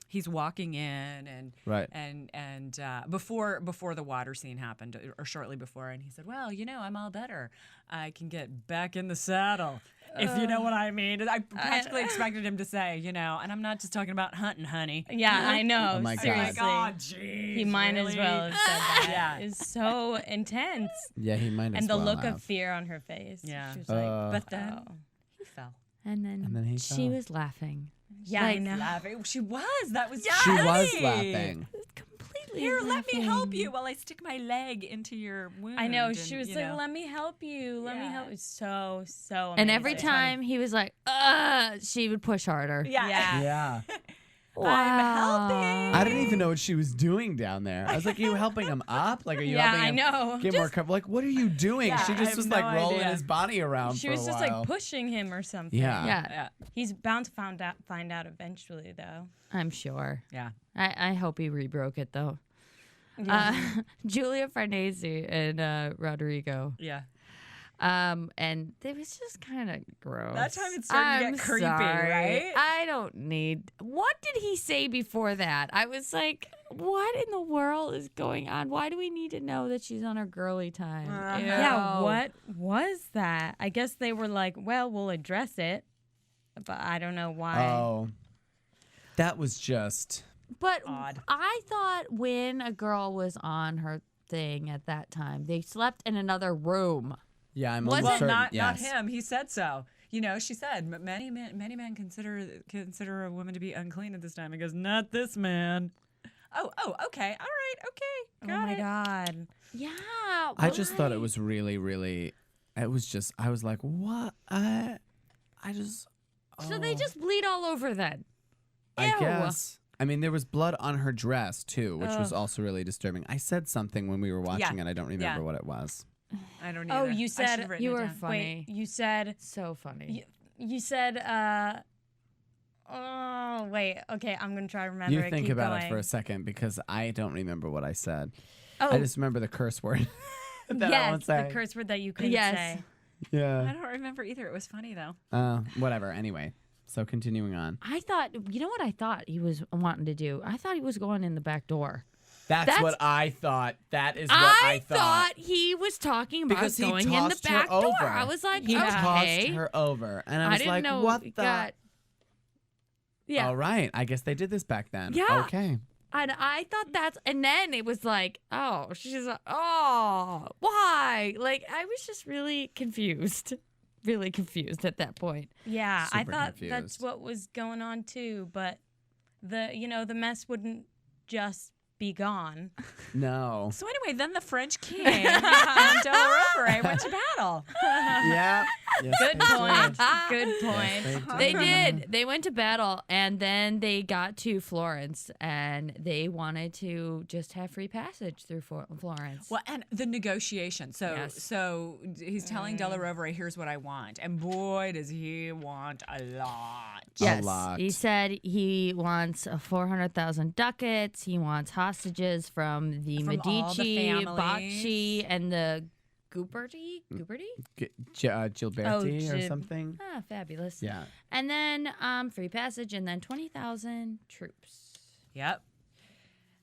he's walking in and before the water scene happened or shortly before, and he said, well, I'm all better. I can get back in the saddle. If you know what I mean. I practically expected him to say, and I'm not just talking about hunting, honey. Yeah, I know. Oh my God. Seriously. God, geez, He might as really? well have said that. Yeah. It's so intense. Yeah, he might as And the well look have. of fear on her face. Yeah. She was like, But then oh. he fell. And then he she fell. was laughing. Yeah, I Like, know. Laughing. She was. That was She was funny. laughing. Completely Here, let me help laughing. you while I stick my leg into your wound. I know. and, She was like, let me help you. Let me help you. So amazing. And every time he was like, she would push harder. Yeah. Yeah. I'm helping. I didn't even know what she was doing down there. I was like, are you helping him up? Like, are you Yeah, helping I him know. get more cover? Like, what are you doing? Yeah, she I just have was no like rolling idea. his body around She for was a just while. like pushing him or something. Yeah. Yeah. He's bound to find out eventually, though. I'm sure. Yeah. I hope he rebroke it, though. Yeah. Julia Farnese and Rodrigo. Yeah. And it was just kind of gross. That time it started to get creepy, right? I don't need. What did he say before that? I was like, what in the world is going on? Why do we need to know that she's on her girly time? Ew. Yeah, what was that? I guess they were like, well, we'll address it, but I don't know why. Oh. That was just... But Odd. I thought when a girl was on her thing at that time, they slept in another room. Yeah, I'm Was almost it certain. Not yes. him. He said so. She said many men consider a woman to be unclean at this time. He goes, not this man. Oh, okay, all right, okay, got Oh my it. God. Yeah. I just thought it why? was really, really... It was just... I was like, what? I just... So they just bleed all over then. I Ew. guess. I mean, there was blood on her dress, too, which was also really disturbing. I said something when we were watching it. I don't remember what it was. I don't Oh, either. you I said should've written you it were down. funny. Wait, you said So funny. you said oh wait, okay, I'm gonna try to remember. You it. think Keep about going. it for a second because I don't remember what I said. Oh, I just remember the curse word that I yes, won't say. the curse word that you couldn't Yes. say. Yeah. I don't remember either. It was funny though. Whatever. Anyway, so continuing on. I thought, you know what I thought he was wanting to do? I thought he was going in the back door. That's what I thought. That is what I thought. he was talking about Because he going in the tossed her back door. over. I was like, He okay. tossed her over. And I was didn't like, know what he the? got- Yeah. All right. I guess they did this back then. Yeah. Okay. And I thought and then it was like, oh, she's like, oh, why? Like, I was just really confused. Really confused at that point. Yeah, I Super thought that's confused. what was going on too, but the mess wouldn't just be gone. No. So anyway, then the French king and Della Rovere went to battle. Yeah. Yes, Good they point. did. Good point. Yes, They did. They went to battle, and then they got to Florence, and they wanted to just have free passage through Florence. Well, and the negotiation. So, Yes. so he's telling Della Rovere, "Here's what I want," and boy, does he want a lot. Yes, lot. he said he wants 400,000 ducats. He wants hostages from the From all the Medici, families. Bacci, and the Guberti? Gilberti or Gib- something. Ah, fabulous. Yeah. And then free passage, and then 20,000 troops. Yep.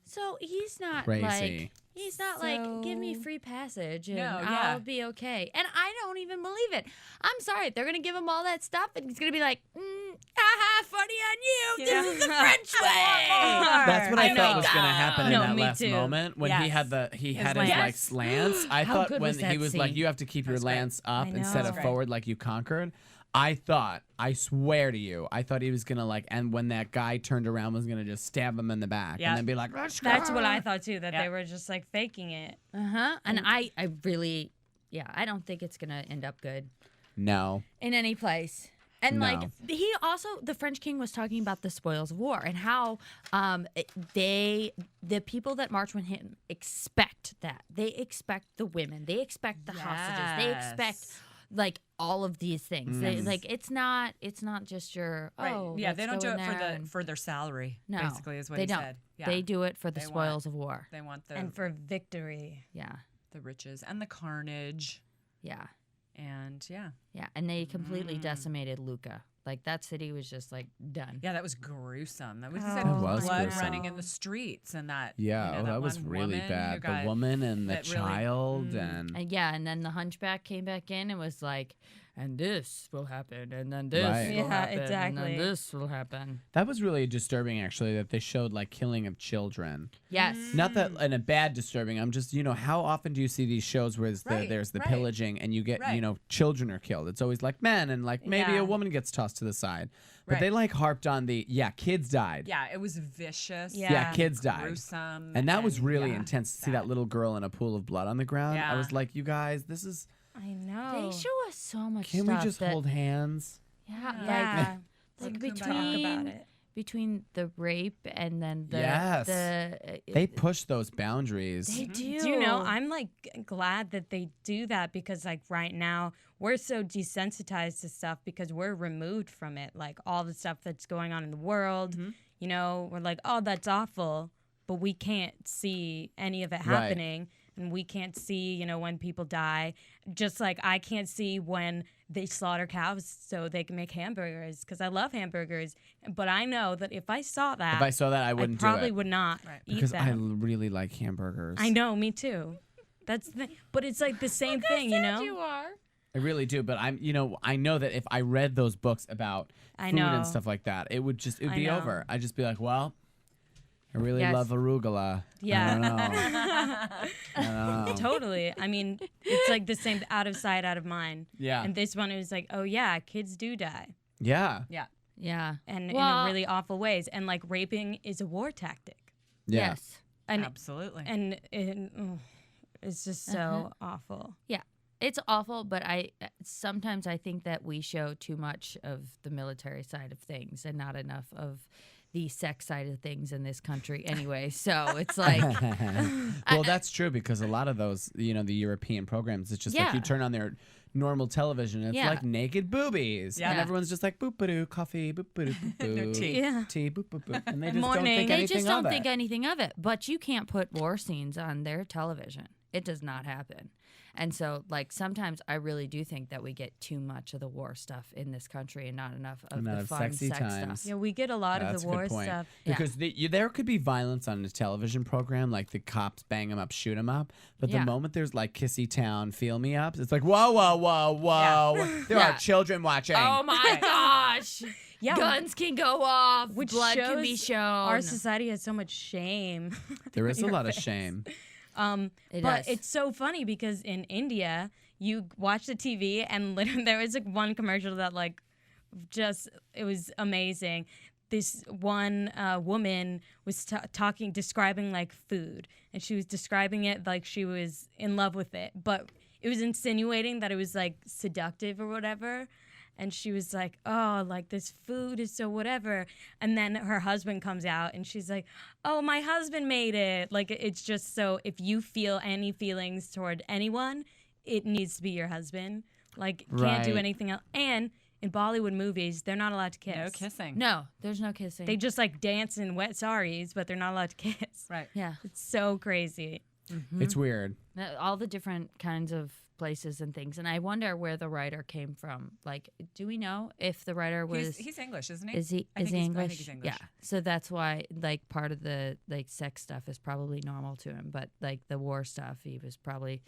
So he's not Crazy. like He's not like, give me free passage and No, I'll be okay. And I don't even believe it. I'm sorry. They're going to give him all that stuff and he's going to be like, haha, funny on you. Yeah. This is the French way. That's what I thought was know. going to happen in No, that me last too. moment when he had his lance. like lance. I How thought good when was that he was like, scene? you have to keep your lance up I instead know. of That's forward like you conquered. I swear to you, I thought he was gonna like, and when that guy turned around, was gonna just stab him in the back and then be like, let's go. That's what I thought too, that they were just like faking it. And I really, I don't think it's going to end up good No. in any place. And No. like the French king was talking about the spoils of war and how the people that march with him expect that. They expect the women. They expect the hostages. They expect like all of these things. They, like it's not just your Right. let's They don't go do in it there and- for their salary. No, basically, is what they he don't. said. Yeah. They do it for the They spoils of war. They want the And for victory. Yeah, the riches and the carnage, yeah, and yeah. And they completely decimated Lucca. Like that city was just like done. yeah, that was gruesome. That was, That was blood gruesome. running in the streets, and that Yeah, that was one really woman who bad. got- The woman and the that really- child and And then the hunchback came back in and was like, and this will happen, and then this Right. will Yeah, happen, and exactly. then this will happen. that was really disturbing actually that they showed like killing of children. Yes. Not that in a bad disturbing. I'm just, how often do you see these shows where Right, there's the right. pillaging and you get, Right. children are killed. It's always like men and like maybe Yeah. a woman gets tossed to the side. But Right. they like harped on kids died. Yeah, it was vicious. Yeah. Yeah, kids died. Gruesome. And that was really yeah, intense to see that sad. little girl in a pool of blood on the ground. I Yeah. was like, you guys, this is, I know. They show us so much can stuff. we just that, hold hands? Yeah. like Talk about between it. between the rape and then the Yes. They the push those boundaries. they do. Do you know, I'm like glad that they do that because like right now we're so desensitized to stuff because we're removed from it. Like all the stuff that's going on in the world, we're like, oh, that's awful, but we can't see any of it happening. And we can't see, when people die. Just like I can't see when they slaughter cows so they can make hamburgers because I love hamburgers. But I know that if I saw that, If I saw that, I wouldn't do probably it. would not eat Because I them. really like hamburgers. I know, me too. That's the thing. But it's like the same thing, You are. I really do, but I know that if I read those books about I food know. and stuff like that, it would I be know. over. I'd just be like, well, I really Yes. love arugula. Yeah. I don't know. I don't know. Totally. I mean, it's like the same out of sight, out of mind. Yeah. And this one is like, oh yeah, kids do die. Yeah. Yeah. Yeah. And Well- in really awful ways. And like raping is a war tactic. Yeah. Yes. And Absolutely. it's just so awful. Yeah. It's awful, but sometimes I think that we show too much of the military side of things and not enough of the sex side of things in this country anyway. So it's like Well, that's true because a lot of those, the European programs, it's just like Yeah. you turn on their normal television, it's Yeah. like naked boobies. Yeah. And everyone's just like, boop-a-doo, coffee, boop-a-doo, boop-a-doo. Their tea. Yeah. Tea, boop-a-boop. And they just don't Morning. think they anything just don't of think it. anything of it. But you can't put war scenes on their television. It does not happen. And so, like, sometimes I really do think that we get too much of the war stuff in this country and not enough of Not the of fun sexy sex times. stuff. Yeah, we get a lot That's of a the good war point. stuff. Yeah. Because there could be violence on a television program, like the cops bang them up, shoot them up. But Yeah. the moment there's like Kissy Town, Feel Me Ups, it's like, whoa, whoa, whoa, whoa. There Yeah. are children watching. Oh my gosh! Yeah. Guns can go off. Which blood can be shows shown. Our society has so much shame. There is a Your lot of face. shame. It But does. it's so funny because in India, you watch the TV and literally there was like one commercial that like it was amazing. This one woman was describing like food, and she was describing it like she was in love with it, but it was insinuating that it was like seductive or whatever. And she was like, oh, like this food is so whatever. And then her husband comes out and she's like, oh, my husband made it. Like, it's just so if you feel any feelings toward anyone, it needs to be your husband. Like, can't do Right. anything else. And in Bollywood movies, they're not allowed to kiss. No kissing. no, there's no kissing. They just like dance in wet saris, but they're not allowed to kiss. Right. yeah. It's so crazy. It's weird. All the different kinds of places and things, and I wonder where the writer came from. Like, do we know if the writer was? He's English, isn't he? Is he? I Is think he he's- English? I think he's English. Yeah. So that's why, like, part of the like sex stuff is probably normal to him, but like the war stuff, he was probably.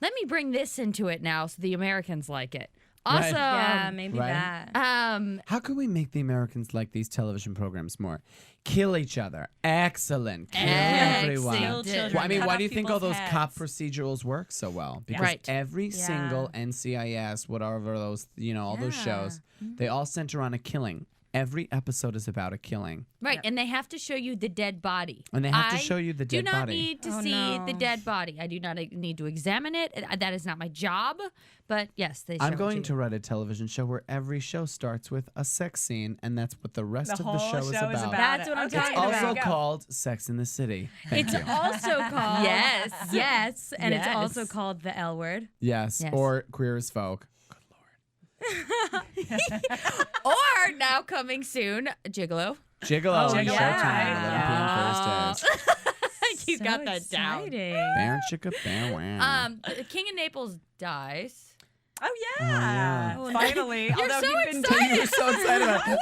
Let me bring this into it now, so the Americans like it. Awesome. Yeah, maybe Right. that. How can we make the Americans like these television programs more? Kill each other. Excellent. Kill everyone. Excellent. children. Well, I mean, Cut why off do you think all people's those cop heads. procedurals work so well? Because Right. every Yeah. single NCIS, whatever those, all those shows, they all center on a killing. Every episode is about a killing. Right, and they have to show you the dead body. And they have to I show you the dead do not body. need to Oh, see no. the dead body. I do not need to examine it. That is not my job. But yes, they show I'm it going you. to write a television show where every show starts with a sex scene, and that's what the rest The of the whole show is about. That's what I'm Okay, talking there about. you Also go. called Sex in the City. Thank It's you. also called Yes. yes, and it's Yes. also called the L Word. Yes, Yes. or Queer as Folk. Or now coming soon, Gigolo. Gigolo on Gigolo. Showtime, 11 p.m. Thursdays. You So got that down. exciting. Baron chicka bear wow. The King of Naples dies. Oh yeah. yeah. Oh, Finally. You're Although so he's been excited. You're so excited about it.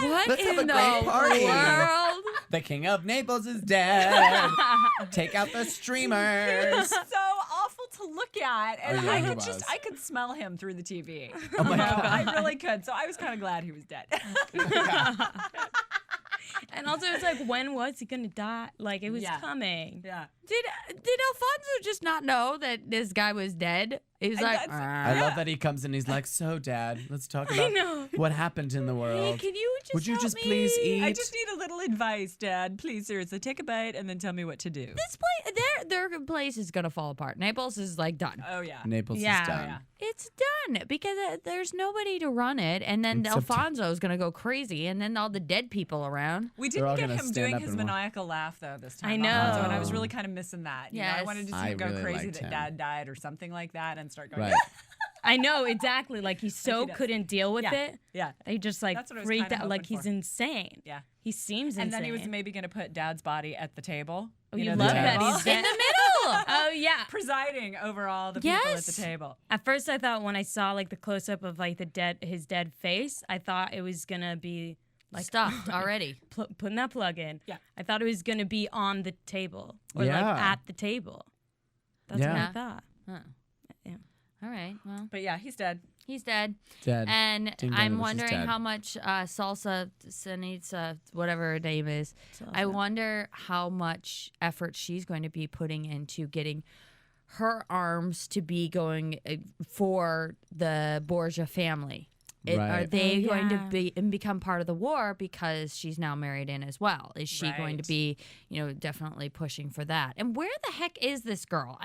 What Let's have in a great the party. world? The King of Naples is dead. Take out the streamers. so awful to look at, and Oh, yeah, I he could was. I could smell him through the TV. Oh my God. I really could. So I was kind of glad he was dead. And also, it's like, when was he gonna die? Like, it was Yeah. coming. yeah. Did Alfonso just not know that this guy was dead? He was like, I love that he comes in. He's like, "So, Dad, let's talk about know. what happened in the hey, world. can you just Would you help just me? please eat?" I just need a little advice, Dad. Please, seriously, take a bite and then tell me what to do. This place, their place is gonna fall apart. Naples is like done. Oh yeah. Naples Yeah. is done. Yeah. It's done because there's nobody to run it, and then Except- Alfonso's gonna go crazy, and then all the dead people around. We They're all didn't get gonna him stand doing up his and walk. maniacal laugh though this time. I know. Alfonso, and I was really kind of missing that. You know, I Yes. wanted to see I him go really crazy liked that him. Dad died or something like that, and start going. Right. I know, exactly. Like, he so does. couldn't deal with Yeah. it. Yeah. He just, like, That's what I was freaked kinda out. Like, hoping he's for. insane. Yeah. He seems And insane. then he was maybe going to put Dad's body at the table. Oh, you know, love the that table. he's In dead. the middle. Oh, yeah. presiding over all the people at Yes. the table. At first, I thought when I saw, like, the close-up of, like, his dead face, I thought it was gonna be, like, Stuffed already. putting that plug in. Yeah. I thought it was gonna be on the table. Or, Yeah. like, at the table. That's what Yeah. I thought. Huh. Yeah. All right. Well, But yeah, he's dead. he's dead. Dead. And Ding dong, I'm she's wondering dead. how much Salsa Sanitza, whatever her name is, I wonder how much effort she's going to be putting into getting her arms to be going for the Borgia family. Are Right. they Oh, going to yeah. be and become part of the war because she's now married in as well? Is she going to Right. be, definitely pushing for that? And where the heck is this girl?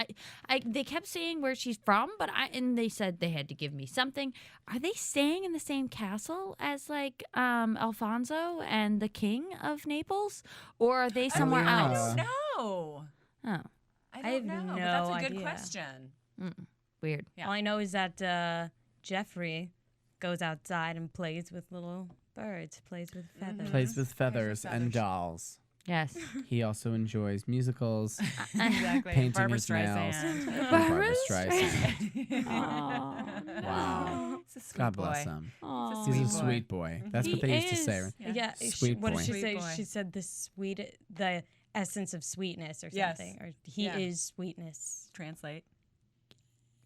They kept saying where she's from, but and they said they had to give me something. Are they staying in the same castle as like Alfonso and the King of Naples, or are they somewhere yeah. else? No. Oh, I I don't have know. no but that's a good idea. question. weird. Yeah. All I know is that Jeffrey goes outside and plays with little birds, plays with feathers. Plays with feathers and feathers. dolls. Yes. He also enjoys musicals. Exactly. Painting Barbara his nails. Streisand. and Barbra Streisand. Wow. He's a sweet God boy. bless him. Aw. He's a boy. sweet boy. That's what He they used to say. is. Yeah. Yeah. Sweet What boy. did she Sweet say? boy. She said the essence of sweetness or Yes. something. Or he Yeah. is sweetness. Translate.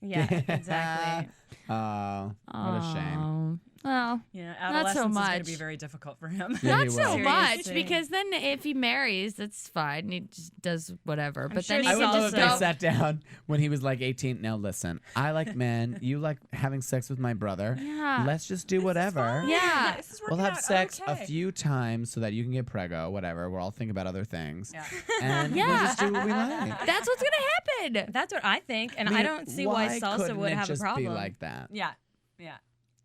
Yeah, exactly. Oh, what a shame. Oh. Well, Yeah, Not so adolescence is going much. to be very difficult for him. Yeah, he not so will. much Seriously. because then if he marries, that's fine. He just does whatever. But sure then he I he's would can love just if they go. sat down when he was like 18. Now listen, I like men. You like having sex with my brother. Yeah. Let's just do whatever. Yeah. This is We'll working have out sex a okay. few times so that you can get preggo, whatever. We'll all think about other things. Yeah. And we'll Yeah. just do what we like. That's what's gonna happen. That's what I think, and I, mean, don't see why Salsa couldn't would it have a just problem. be like that? Yeah. Yeah.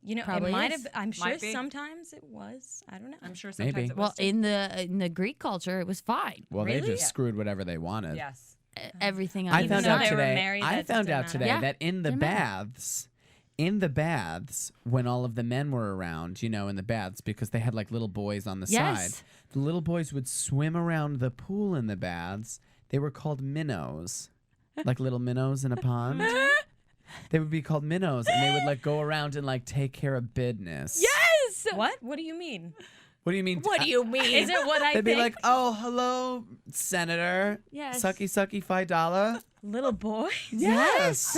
You know, Probably it might is. have. I'm sure Might be. sometimes it was. I don't know. I'm sure Maybe. sometimes it Well, was too. in the Greek culture, it was fine. Well, they Really? just Yeah. screwed whatever they wanted. Yes. Everything. I on found the out they were today. married, I that found didn't out matter. today Yeah. that in the Didn't matter. baths, when all of the men were around, in the baths, because they had like little boys on the Yes. side, the little boys would swim around the pool in the baths. they were called minnows, like little minnows in a pond. They would be called minnows, and they would like go around and like take care of business. Yes. What? What do you mean? What do you mean? What do you mean? Is it what I They'd think? be like, "Oh, hello, Senator. Yes. Sucky, sucky, $5." Little boys? Yes.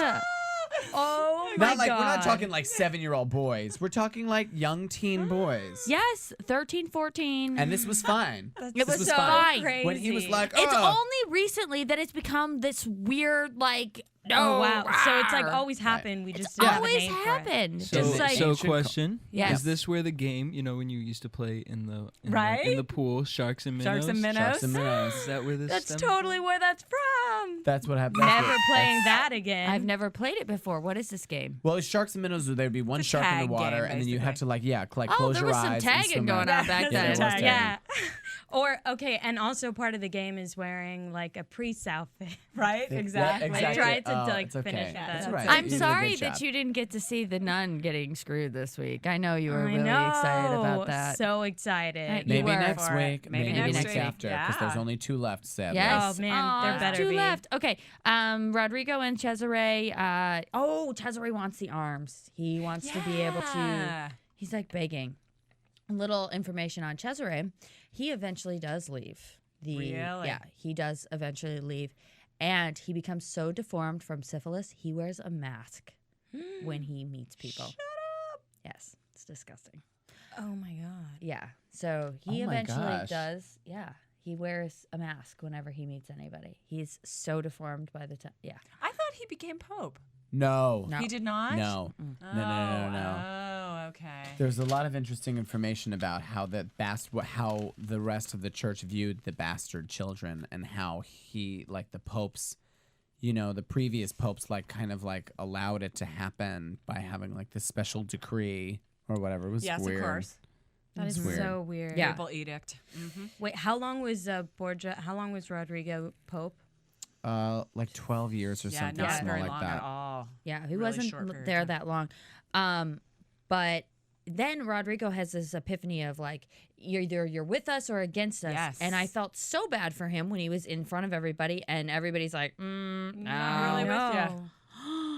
Oh my Not like God. we're not talking like 7-year-old boys. We're talking like young teen boys. Yes, 13, 14. And this was fine. It This was was so fine. crazy. When he was like, It's "Oh." only recently that it's become this weird, like, Oh, wow. So it's like rawr. always happened. We just It's didn't have a always name for it. happened. So, It's like, so Ancient question. Yes. Is this where the game, you know, when you used to play in the Right? in the pool, sharks and minnows? Sharks and minnows. Sharks and minnows. Is that where this? That's stems totally where that's from. That's what happened. Never playing that again. I've never played it before. What is this game? Well, sharks and minnows, there'd be one It's a shark in tag the water, game, and then you have to like, Oh, close there your was some eyes. tagging and swim going around. on back Yeah, then. there was tagging. Yeah. Or, okay, and also part of the game is wearing like a priest outfit. Right? Exactly. I tried to Oh, like it's okay. finish That's that. right. I'm You did a sorry good that job. you didn't get to see the nun getting screwed this week. I know you were I really know. excited about that. So excited. You Maybe were next for it. week. Maybe Maybe next next week. after, because there's Yeah. only 2 left, sadly. Yes. Oh, man, there there's better 2 be. left. Okay. Rodrigo and Cesare. Cesare wants the arms. He wants to be able to. Yeah. He's like begging. A little information on Cesare. He eventually does leave. Really? Yeah, he does eventually leave. And he becomes so deformed from syphilis, he wears a mask when he meets people. Shut up. Yes, it's disgusting. Oh my God. Yeah. So he Oh my eventually gosh. does. Yeah. He wears a mask whenever he meets anybody. He's so deformed by the time. Yeah. I thought he became Pope. No. No. He did not? No. No. Oh, okay. There's a lot of interesting information about how how the rest of the church viewed the bastard children, and how he, like the popes, the previous popes, like kind of like allowed it to happen by having like this special decree or whatever. It was Yes, weird. of course. That is weird. so weird. Yeah. Papal edict. Mm-hmm. Wait, how long was Borgia? How long was Rodrigo Pope? Like 12 years or Yeah, something not small very like long that. at all. Yeah. He Really wasn't short period of there time. that long. But then Rodrigo has this epiphany of like, you're with us or against us. Yes. And I felt so bad for him when he was in front of everybody and everybody's like, no. Not really with ya.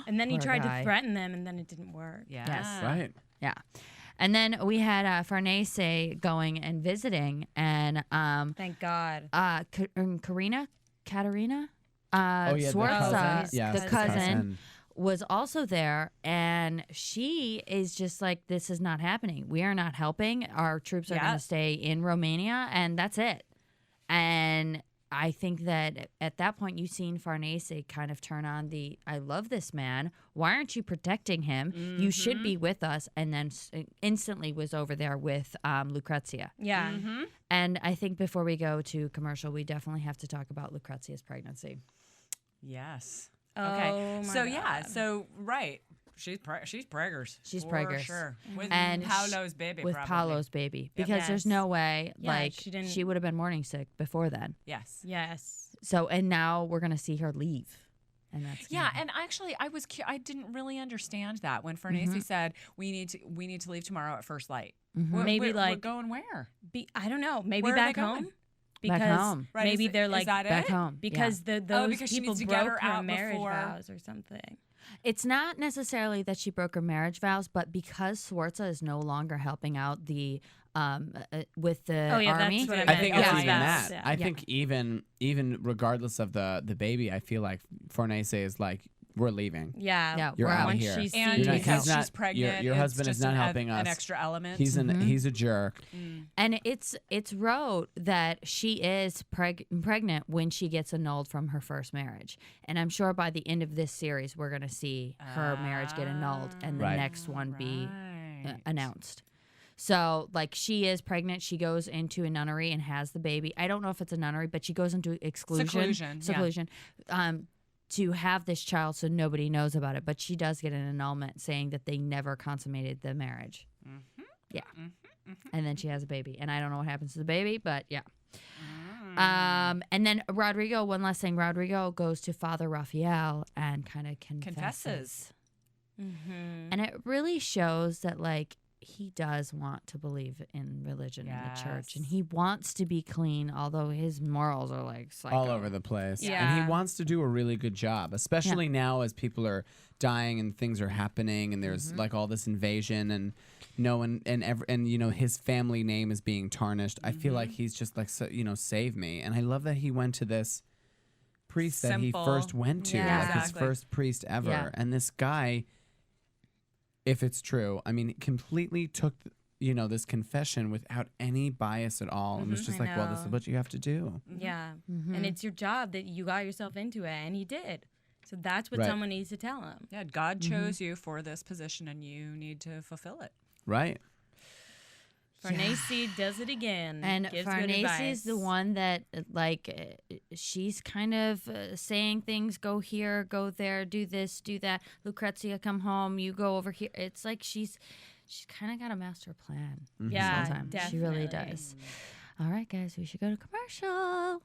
And then he Poor tried guy. to threaten them, and then it didn't work. Yeah. Yes. Right. Yeah. And then we had Farnese going and visiting, and Thank God. Katerina, Oh, yeah, Sforza, Yes, the cousin, was also there, and she is just like, this is not happening. We are not helping. Our troops are going to Yes. stay in Romania, and that's it. And I think that at that point, you've seen Farnese kind of turn on the, I love this man. Why aren't you protecting him? You should be with us. And then instantly was over there with Lucrezia. Yeah. Mm-hmm. And I think before we go to commercial, we definitely have to talk about Lucrezia's pregnancy. Yes. Oh, Okay. my So yeah. God. So right. She's preggers. She's for preggers. Sure. With And Paolo's baby. With probably. Paolo's baby. Because there's Yes. no way, Yeah, like, she didn't- she would have been morning sick before then. Yes. Yes. So, and now we're going to see her leave. And that's Yeah, gonna- and actually, I didn't really understand that when Farnese said we need to leave tomorrow at first light. Maybe we're like going where? I don't know. Maybe Where are they back home. going? Because Back home. Right, maybe is they're is like that back it? home. because those because she people needs to get broke her her out marriage before- vows or something. It's not necessarily that she broke her marriage vows, but because Sforza is no longer helping out the with the Oh, yeah, that's army. what I I meant. think Yeah, it's yeah, even yeah. that. Yeah. I think even regardless of the baby, I feel like Farnese is like, we're leaving. Yeah. Yeah, You're we're out of Once here. she And You're not- sees because he's not- she's pregnant, your it's husband is just not helping an us. extra element. He's he's a jerk. And it's wrote that she is pregnant when she gets annulled from her first marriage. And I'm sure by the end of this series, we're going to see her marriage get annulled and the Right. next one be Right. announced. So, like, she is pregnant. She goes into a nunnery and has the baby. I don't know if it's a nunnery, but she goes into Seclusion, yeah. To have this child so nobody knows about it. But she does get an annulment saying that they never consummated the marriage. Yeah. And then she has a baby. And I don't know what happens to the baby, but yeah. And then Rodrigo, one last thing. Rodrigo goes to Father Raphael and kind of confesses. Confesses. Mm-hmm. And it really shows that, like, he does want to believe in religion and the church, and he wants to be clean, although his morals are like psycho. All over the place. Yeah. And he wants to do a really good job, especially now as people are dying and things are happening and there's like all this invasion and no one and you know his family name is being tarnished. I feel like he's just like, so, you know, save me. And I love that he went to this priest that he first went to, like his first priest ever. Yeah. And this guy, if it's true, I mean, completely took, you know, this confession without any bias at all and was just like, well, this is what you have to do. Yeah. And it's your job that you got yourself into it, and he did. So that's what someone needs to tell him. Yeah, God chose you for this position, and you need to fulfill it. Right. Farnese does it again. And gives good Farnese advice. is the one that, like, she's kind of saying things, go here, go there, do this, do that. Lucrezia, come home, you go over here. It's like she's kind of got a master plan. Yeah, Sometimes. definitely. She really does. All right, guys, we should go to commercial.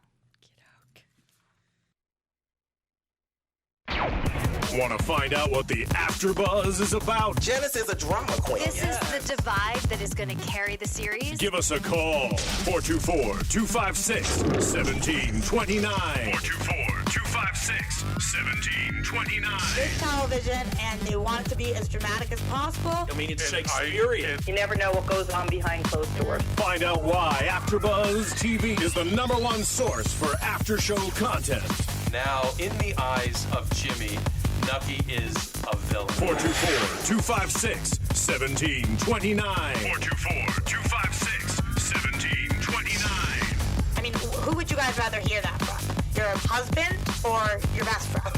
Want to find out what the AfterBuzz is about? Janice is a drama queen. This is the divide that is going to carry the series. Give us a call. 424-256-1729. 424-256-1729. It's television, and they want it to be as dramatic as possible. I mean, it's Shakespearean. You never know what goes on behind closed doors. Find out why AfterBuzz TV is the #1 source for after-show content. Now, in the eyes of Jimmy, Nucky is a villain. 424-256-1729. 424-256-1729. I mean, who would you guys rather hear that from? Your husband or your best friend?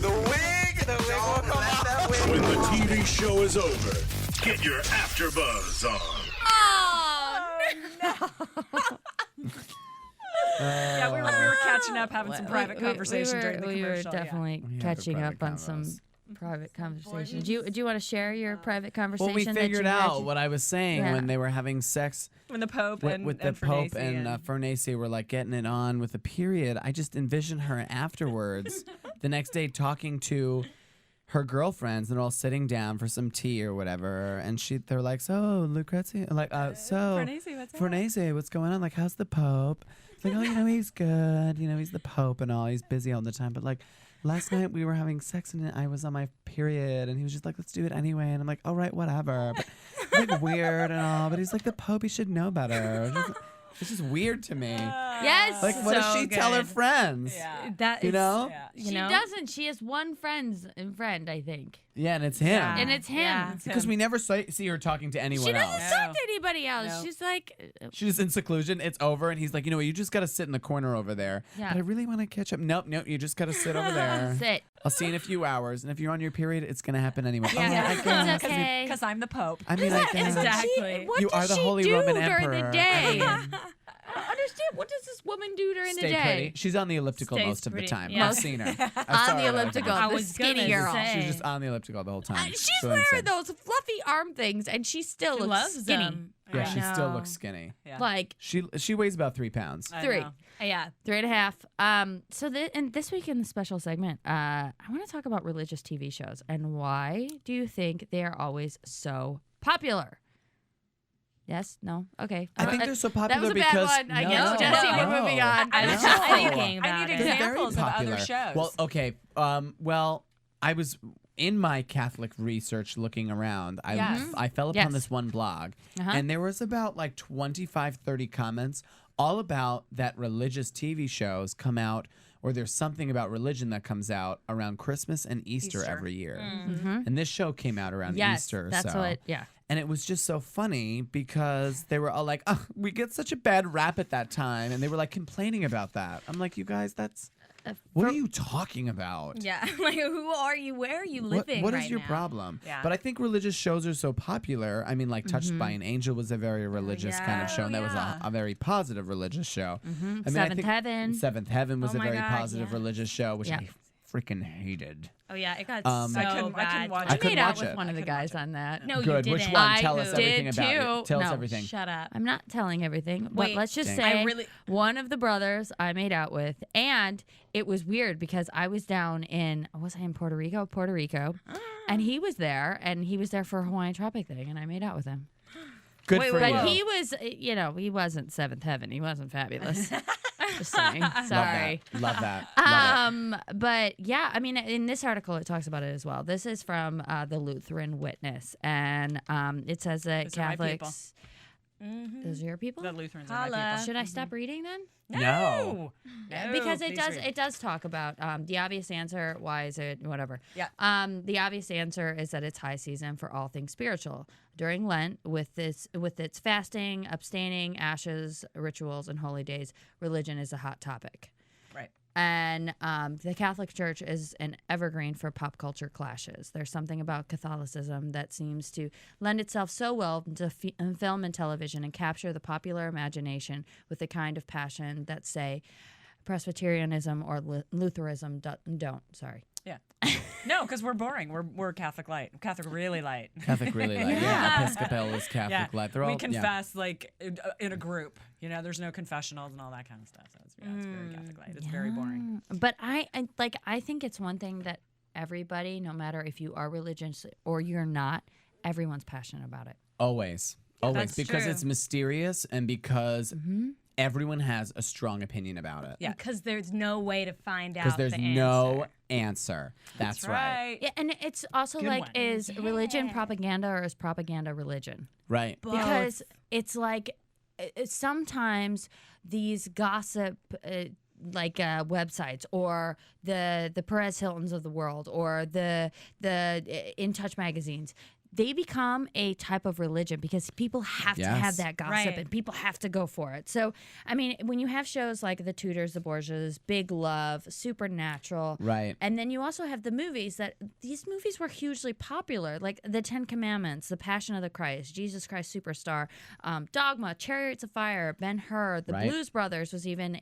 The wig will come out. When the TV show is over, get your AfterBuzz on. Yeah, we were catching up, having some private conversation during the we were commercial. definitely catching up on some private conversations. Do you want to share your private conversation? Well, we that figured you had out what I was saying when they were having sex When the Pope with the Pope and Farnese were like getting it on with the period. I just envisioned her afterwards, the next day talking to her girlfriends, and they're all sitting down for some tea or whatever, and they're like, so Lucrezia, like, Farnese, what's going on? Like, how's the Pope? It's like, oh, you know, he's good. You know, he's the Pope and all. He's busy all the time. But like, last night we were having sex and I was on my period, and he was just like, let's do it anyway. And I'm like, all right, whatever. But like weird and all. But he's like, the Pope, he should know better. It's just weird to me. Yes. Like, what does she tell her friends? Yeah. That you is, know? you She know? doesn't. She has one friend, I think. Yeah, and it's him. Yeah. And it's him. Yeah. Because we never see her talking to anyone She doesn't else. talk to anybody else. No. She's like, She's in seclusion. It's over. And he's like, you know what? You just got to sit in the corner over there. Yeah. But I really want to catch up. Nope. You just got to sit over there. sit. I'll see you in a few hours. And if you're on your period, it's going to happen anyway. Yeah, Oh, I it's guess. okay. Because I'm the Pope. I mean, I guess. Exactly. What You does are the she Holy do Roman during Emperor. the day? I mean, I don't understand. What does this woman do during stay the day? pretty. She's on the elliptical Stays most of the pretty, time. yeah. I've seen her. On the elliptical, I the was skinny gonna girl. say. She's just on the elliptical the whole time. She's So wearing insane. those fluffy arm things, and she still She looks loves skinny. them. Yeah, I she still know. looks skinny. Yeah. Like She weighs about 3 pounds. I 3. know. Yeah. 3.5. So this week in the special segment, I want to talk about religious TV shows and why do you think they are always so popular? Yes? No? Okay. I think they're so popular that was a because bad one. I no, guess, Jesse, we're moving on. I was No. just thinking I about need it. They're very examples of popular. other shows. Well, okay. Well, I was in my Catholic research looking around. I fell upon Yes. this one blog, Uh-huh. and there was about like 25, 30 comments all about that religious TV shows come out, or there's something about religion that comes out around Christmas and Easter. Every year. And this show came out around Yes, Easter. that's so. what, yeah. And it was just so funny because they were all like, oh, we get such a bad rap at that time. And they were like complaining about that. I'm like, you guys, what are you talking about? Yeah. Like, who are you? Where are you living What right is your now? problem? Yeah. But I think religious shows are so popular. I mean, like Touched by an Angel was a very religious kind of show. And that was a very positive religious show. I mean, Seventh Heaven. Seventh Heaven was Oh a my very God, positive yes. religious show, which Yeah. I freaking hated. Oh, yeah. It got so I couldn't bad. watch I it. made out watch with it. one of the guys on that. No, Good. you Which didn't. one? Tell us did everything about too. it. Tell us No. everything. Shut up. I'm not telling everything, but Wait, let's just dang. say I really- one of the brothers I made out with, and it was weird because I was down in, was I in Puerto Rico? Puerto Rico. And he was there, for a Hawaiian Tropic thing, and I made out with him. Good for you. But he was, he wasn't seventh heaven. He wasn't fabulous. Just saying. Sorry. Love that. But yeah, I mean, in this article, it talks about it as well. This is from the Lutheran Witness, and it says that Catholics. Those are your people? The Lutherans are my people. Should I stop reading then? No. Because it does talk about the obvious answer. Why is it whatever? Yeah. The obvious answer is that it's high season for all things spiritual. During Lent, with its fasting, abstaining, ashes, rituals, and holy days, religion is a hot topic. Right. And the Catholic Church is an evergreen for pop culture clashes. There's something about Catholicism that seems to lend itself so well to film and television and capture the popular imagination with the kind of passion that, say, Presbyterianism or Lutheranism don't. Sorry. Yeah. No, because we're boring. We're Catholic light. Catholic really light. Catholic really light. Yeah. Episcopal is Catholic light. They're all. We confess like in a group. There's no confessionals and all that kind of stuff. So it's very Catholic light. It's very boring. But I think it's one thing that everybody, no matter if you are religious or you're not, everyone's passionate about it. Always. That's because true. it's mysterious and because everyone has a strong opinion about it. Yeah. Because there's no way to find out. Because there's the no answer. That's right. Yeah, and it's also Good like, one. is religion propaganda or is propaganda religion? Right. Because it's like sometimes these gossip websites or the Perez Hiltons of the world or the In Touch magazines, they become a type of religion because people have to have that gossip and people have to go for it. So, I mean, when you have shows like The Tudors, The Borgias, Big Love, Supernatural, right, and then you also have the movies these movies were hugely popular, like The Ten Commandments, The Passion of the Christ, Jesus Christ Superstar, Dogma, Chariots of Fire, Ben-Hur, The Blues Brothers was even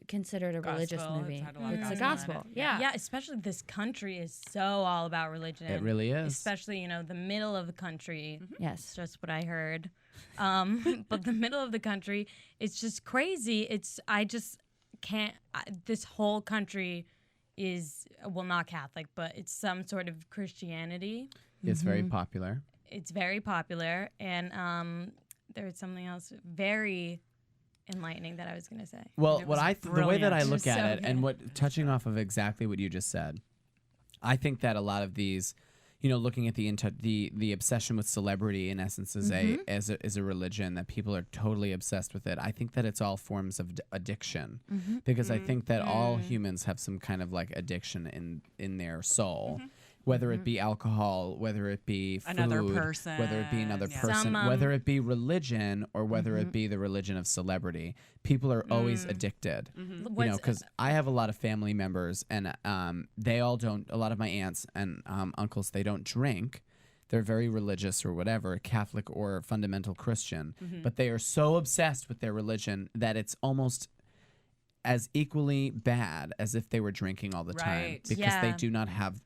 considered a religious movie. It's a gospel. Yeah, especially this country is so all about religion. It really is. Especially, the middle of the country. Yes. Just what I heard. But the middle of the country, it's just crazy. I just can't. This whole country is, well, not Catholic, but it's some sort of Christianity. It's very popular. It's very popular. And there's something else very enlightening that I was going to say. Well, the way that I look at it, good. and touching off of exactly what you just said, I think that a lot of these, looking at the obsession with celebrity in essence is a religion, that people are totally obsessed with it. I think that it's all forms of addiction, because I think that all humans have some kind of like addiction in their soul. Whether it be alcohol, whether it be food, another person, whether it be another person, whether it be religion, or whether it be the religion of celebrity, people are always addicted. Because I have a lot of family members, and they all don't. A lot of my aunts and uncles, they don't drink. They're very religious or whatever, Catholic or fundamental Christian, but they are so obsessed with their religion that it's almost as equally bad as if they were drinking all the time, because they do not have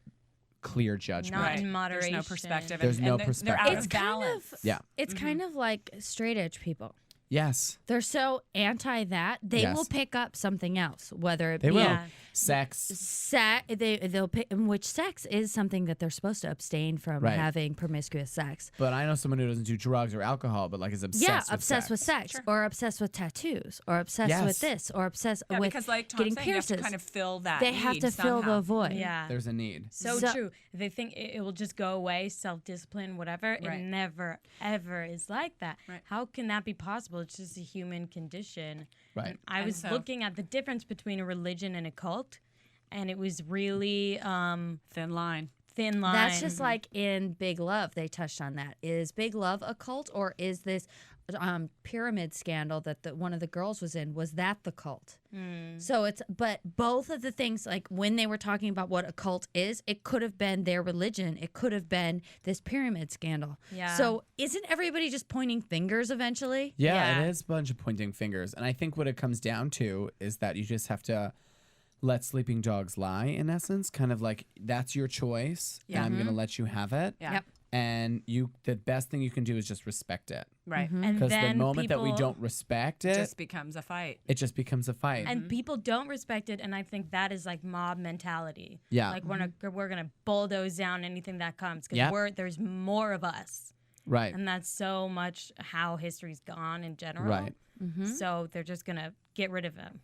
clear judgment. Not in moderation. There's no perspective. There's no They're perspective. out of balance. It's kind of like straight edge people. Yes. They're so anti that they will pick up something else, whether it be sex. They'll pick, which sex is something that they're supposed to abstain from having promiscuous sex. But I know someone who doesn't do drugs or alcohol, but like is obsessed with sex, or obsessed with tattoos, or obsessed with this, or obsessed with because like Tom getting saying, pierces. you have to kind of fill that. They have to fill the void. Yeah, there's a need. So true. They think it will just go away, self-discipline, whatever. It never, ever is like that. Right. How can that be possible? It's just a human condition. Right. I was looking at the difference between a religion and a cult, and it was really thin line. That's just like in Big Love. They touched on that. Is Big Love a cult, or is this pyramid scandal that one of the girls was in? Was that the cult? So but both of the things, like when they were talking about what a cult is, it could have been their religion. It could have been this pyramid scandal. Yeah. So isn't everybody just pointing fingers eventually? Yeah, it is a bunch of pointing fingers. And I think what it comes down to is that you just have to let sleeping dogs lie, in essence. Kind of like, that's your choice, and I'm going to let you have it. Yeah. Yep. and the best thing you can do is just respect it. Right. And Because the then moment that we people- don't respect it, just becomes a fight. it just becomes a fight. And people don't respect it, and I think that is like mob mentality. Yeah. Like we're gonna bulldoze down anything that comes because Yeah. there's more of us. Right. And that's so much how history's gone in general. Right. So they're just gonna get rid of them,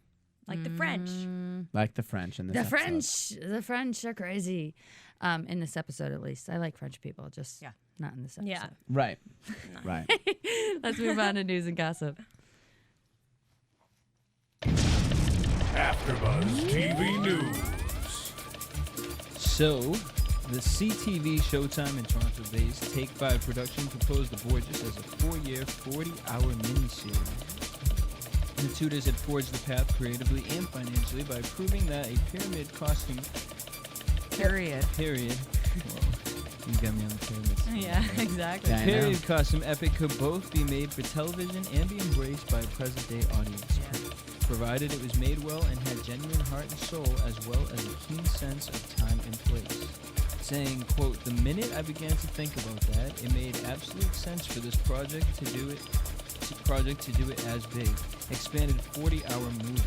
like the French. Like the French in this episode. The French are crazy. In this episode, at least, I like French people, just not in this episode. Yeah. Right. Right. Let's move on to news and gossip. AfterBuzz TV News. So, the CTV Showtime and Toronto-based Take 5 production proposed The Borgias as a 4-year, 40-hour miniseries. The Tudors had forged the path creatively and financially by proving that a pyramid costume... Period. Well, you got me on the pyramid. Yeah, exactly. Yeah, I know. Period costume epic could both be made for television and be embraced by a present-day audience, provided it was made well and had genuine heart and soul, as well as a keen sense of time and place. Saying, quote, "The minute I began to think about that, it made absolute sense for this project to do it as big. Expanded 40-hour movie."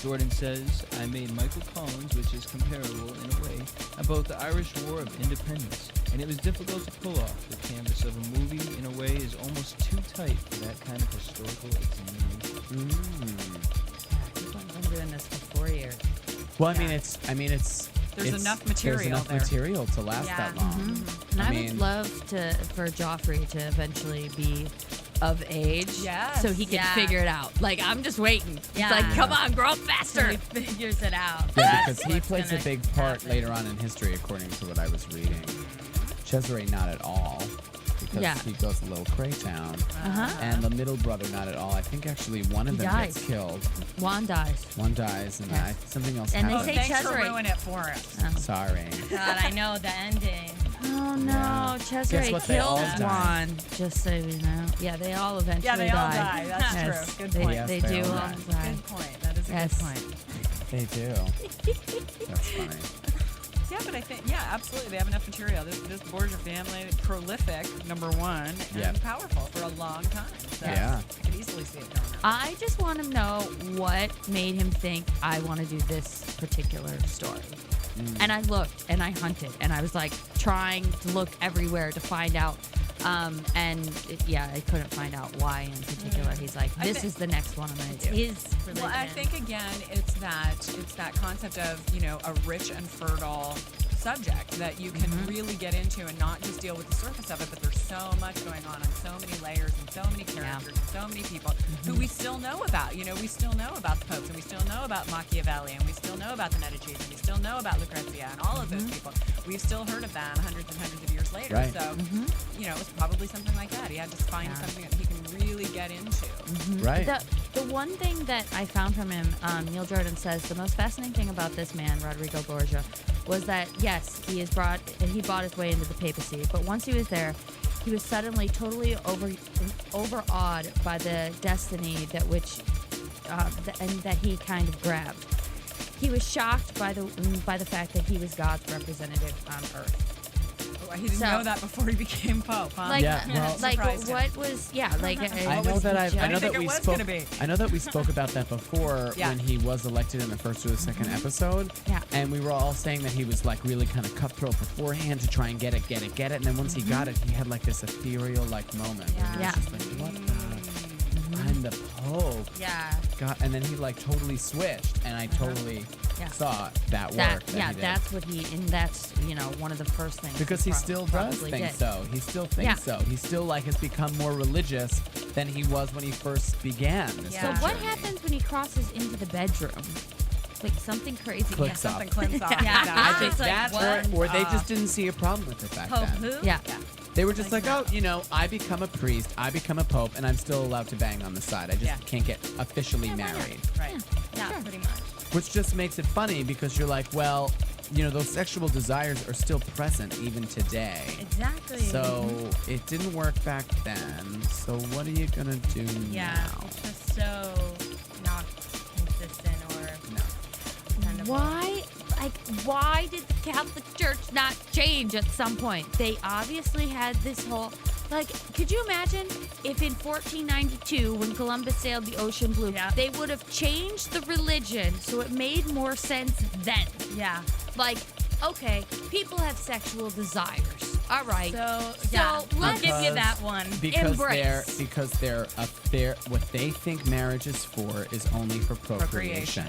Jordan says, "I made Michael Collins, which is comparable in a way, about the Irish War of Independence, and it was difficult to pull off. The canvas of a movie, in a way, is almost too tight for that kind of historical examination." I've been doing this for 4 years. Well, I mean, it's There's enough material There's enough there. material to last that long. And I mean, would love for Joffrey to eventually be of age, so he can figure it out. Like, I'm just waiting. Yeah. It's like, come on, grow up faster. He figures it out. Yeah, That's because he what's plays a gonna big part happen. later on in history, according to what I was reading. Cesare, not at all, because he goes a little Craytown. And the middle brother, not at all. I think actually one of He them dies. gets killed. Juan dies. One dies, and something else And they happens. say Thanks for Cesare. ruining it for us. Sorry. God, I know the ending. Oh no, Yeah. Cesare Guess what, they all killed die. Juan. Just so you know. Yeah, they all eventually Yeah, they all die. That's Yes, true. Good they, point. Yes, they they do all all die. die. Good point. That is a Yes. good point. They do. That's funny. Yeah, but I think, absolutely. They have enough material. This Borgia family, prolific, number one, and Yep. powerful for a long time. So Yeah. I can easily see it going on. I just want to know what made him think I want to do this particular story. And I looked and I hunted and I was like trying to look everywhere to find out. I couldn't find out why in particular. He's like, this is the next one I'm going to do. His religion. Well, I think again, it's that concept of a rich and fertile subject that you can really get into and not just deal with the surface of it, but there's so much going on so many layers and so many characters and so many people who we still know about. We still know about the popes and we still know about Machiavelli and we still know about the Medicis and we still know about Lucrezia and all of those people. We've still heard of them hundreds and hundreds of years later. Right. So, it was probably something like that. He had to find something that he can really get into. Right. The one thing that I found from him, Neil Jordan says, the most fascinating thing about this man, Rodrigo Borgia, was that, yes, he bought his way into the papacy, but once he was there, he was suddenly totally overawed by the destiny that he kind of grabbed. He was shocked by the fact that he was God's representative on earth. Oh, he didn't know that before he became pope, huh? Like, Yeah, well- what was? Yeah, like I know that we spoke about that before Yeah. when he was elected in the first or the second episode. Yeah. And we were all saying that he was like really kind of cutthroat beforehand to try and get it. And then once he got it, he had like this ethereal like moment. Where he was Yeah. just like, what the? I'm the Pope. Yeah. God, and then he like totally switched, and I totally saw that work. That he did. That's what that's one of the first things. Because he still does probably think did. so. He still thinks so. He still like has become more religious than he was when he first began this So whole what journey. happens when he crosses into the bedroom? Like something crazy. Clicks off. Something clicks off. Yeah. I think It's like, that, what? or they just didn't see a problem with it back then. Yeah. They were just like, oh, I become a priest, I become a pope, and I'm still allowed to bang on the side. I just can't get officially married. Right. Yeah, pretty much. Which just makes it funny because you're like, well, those sexual desires are still present even today. Exactly. So it didn't work back then. So what are you gonna do now? It's just so not consistent or kind of Why? Like, why did the Catholic Church not change at some point? They obviously had this whole, like, could you imagine if in 1492, when Columbus sailed the ocean blue, they would have changed the religion so it made more sense then? Yeah. Like, okay, people have sexual desires. All right. So let's give you that one. Because Embrace. they're what they think marriage is for is only for procreation.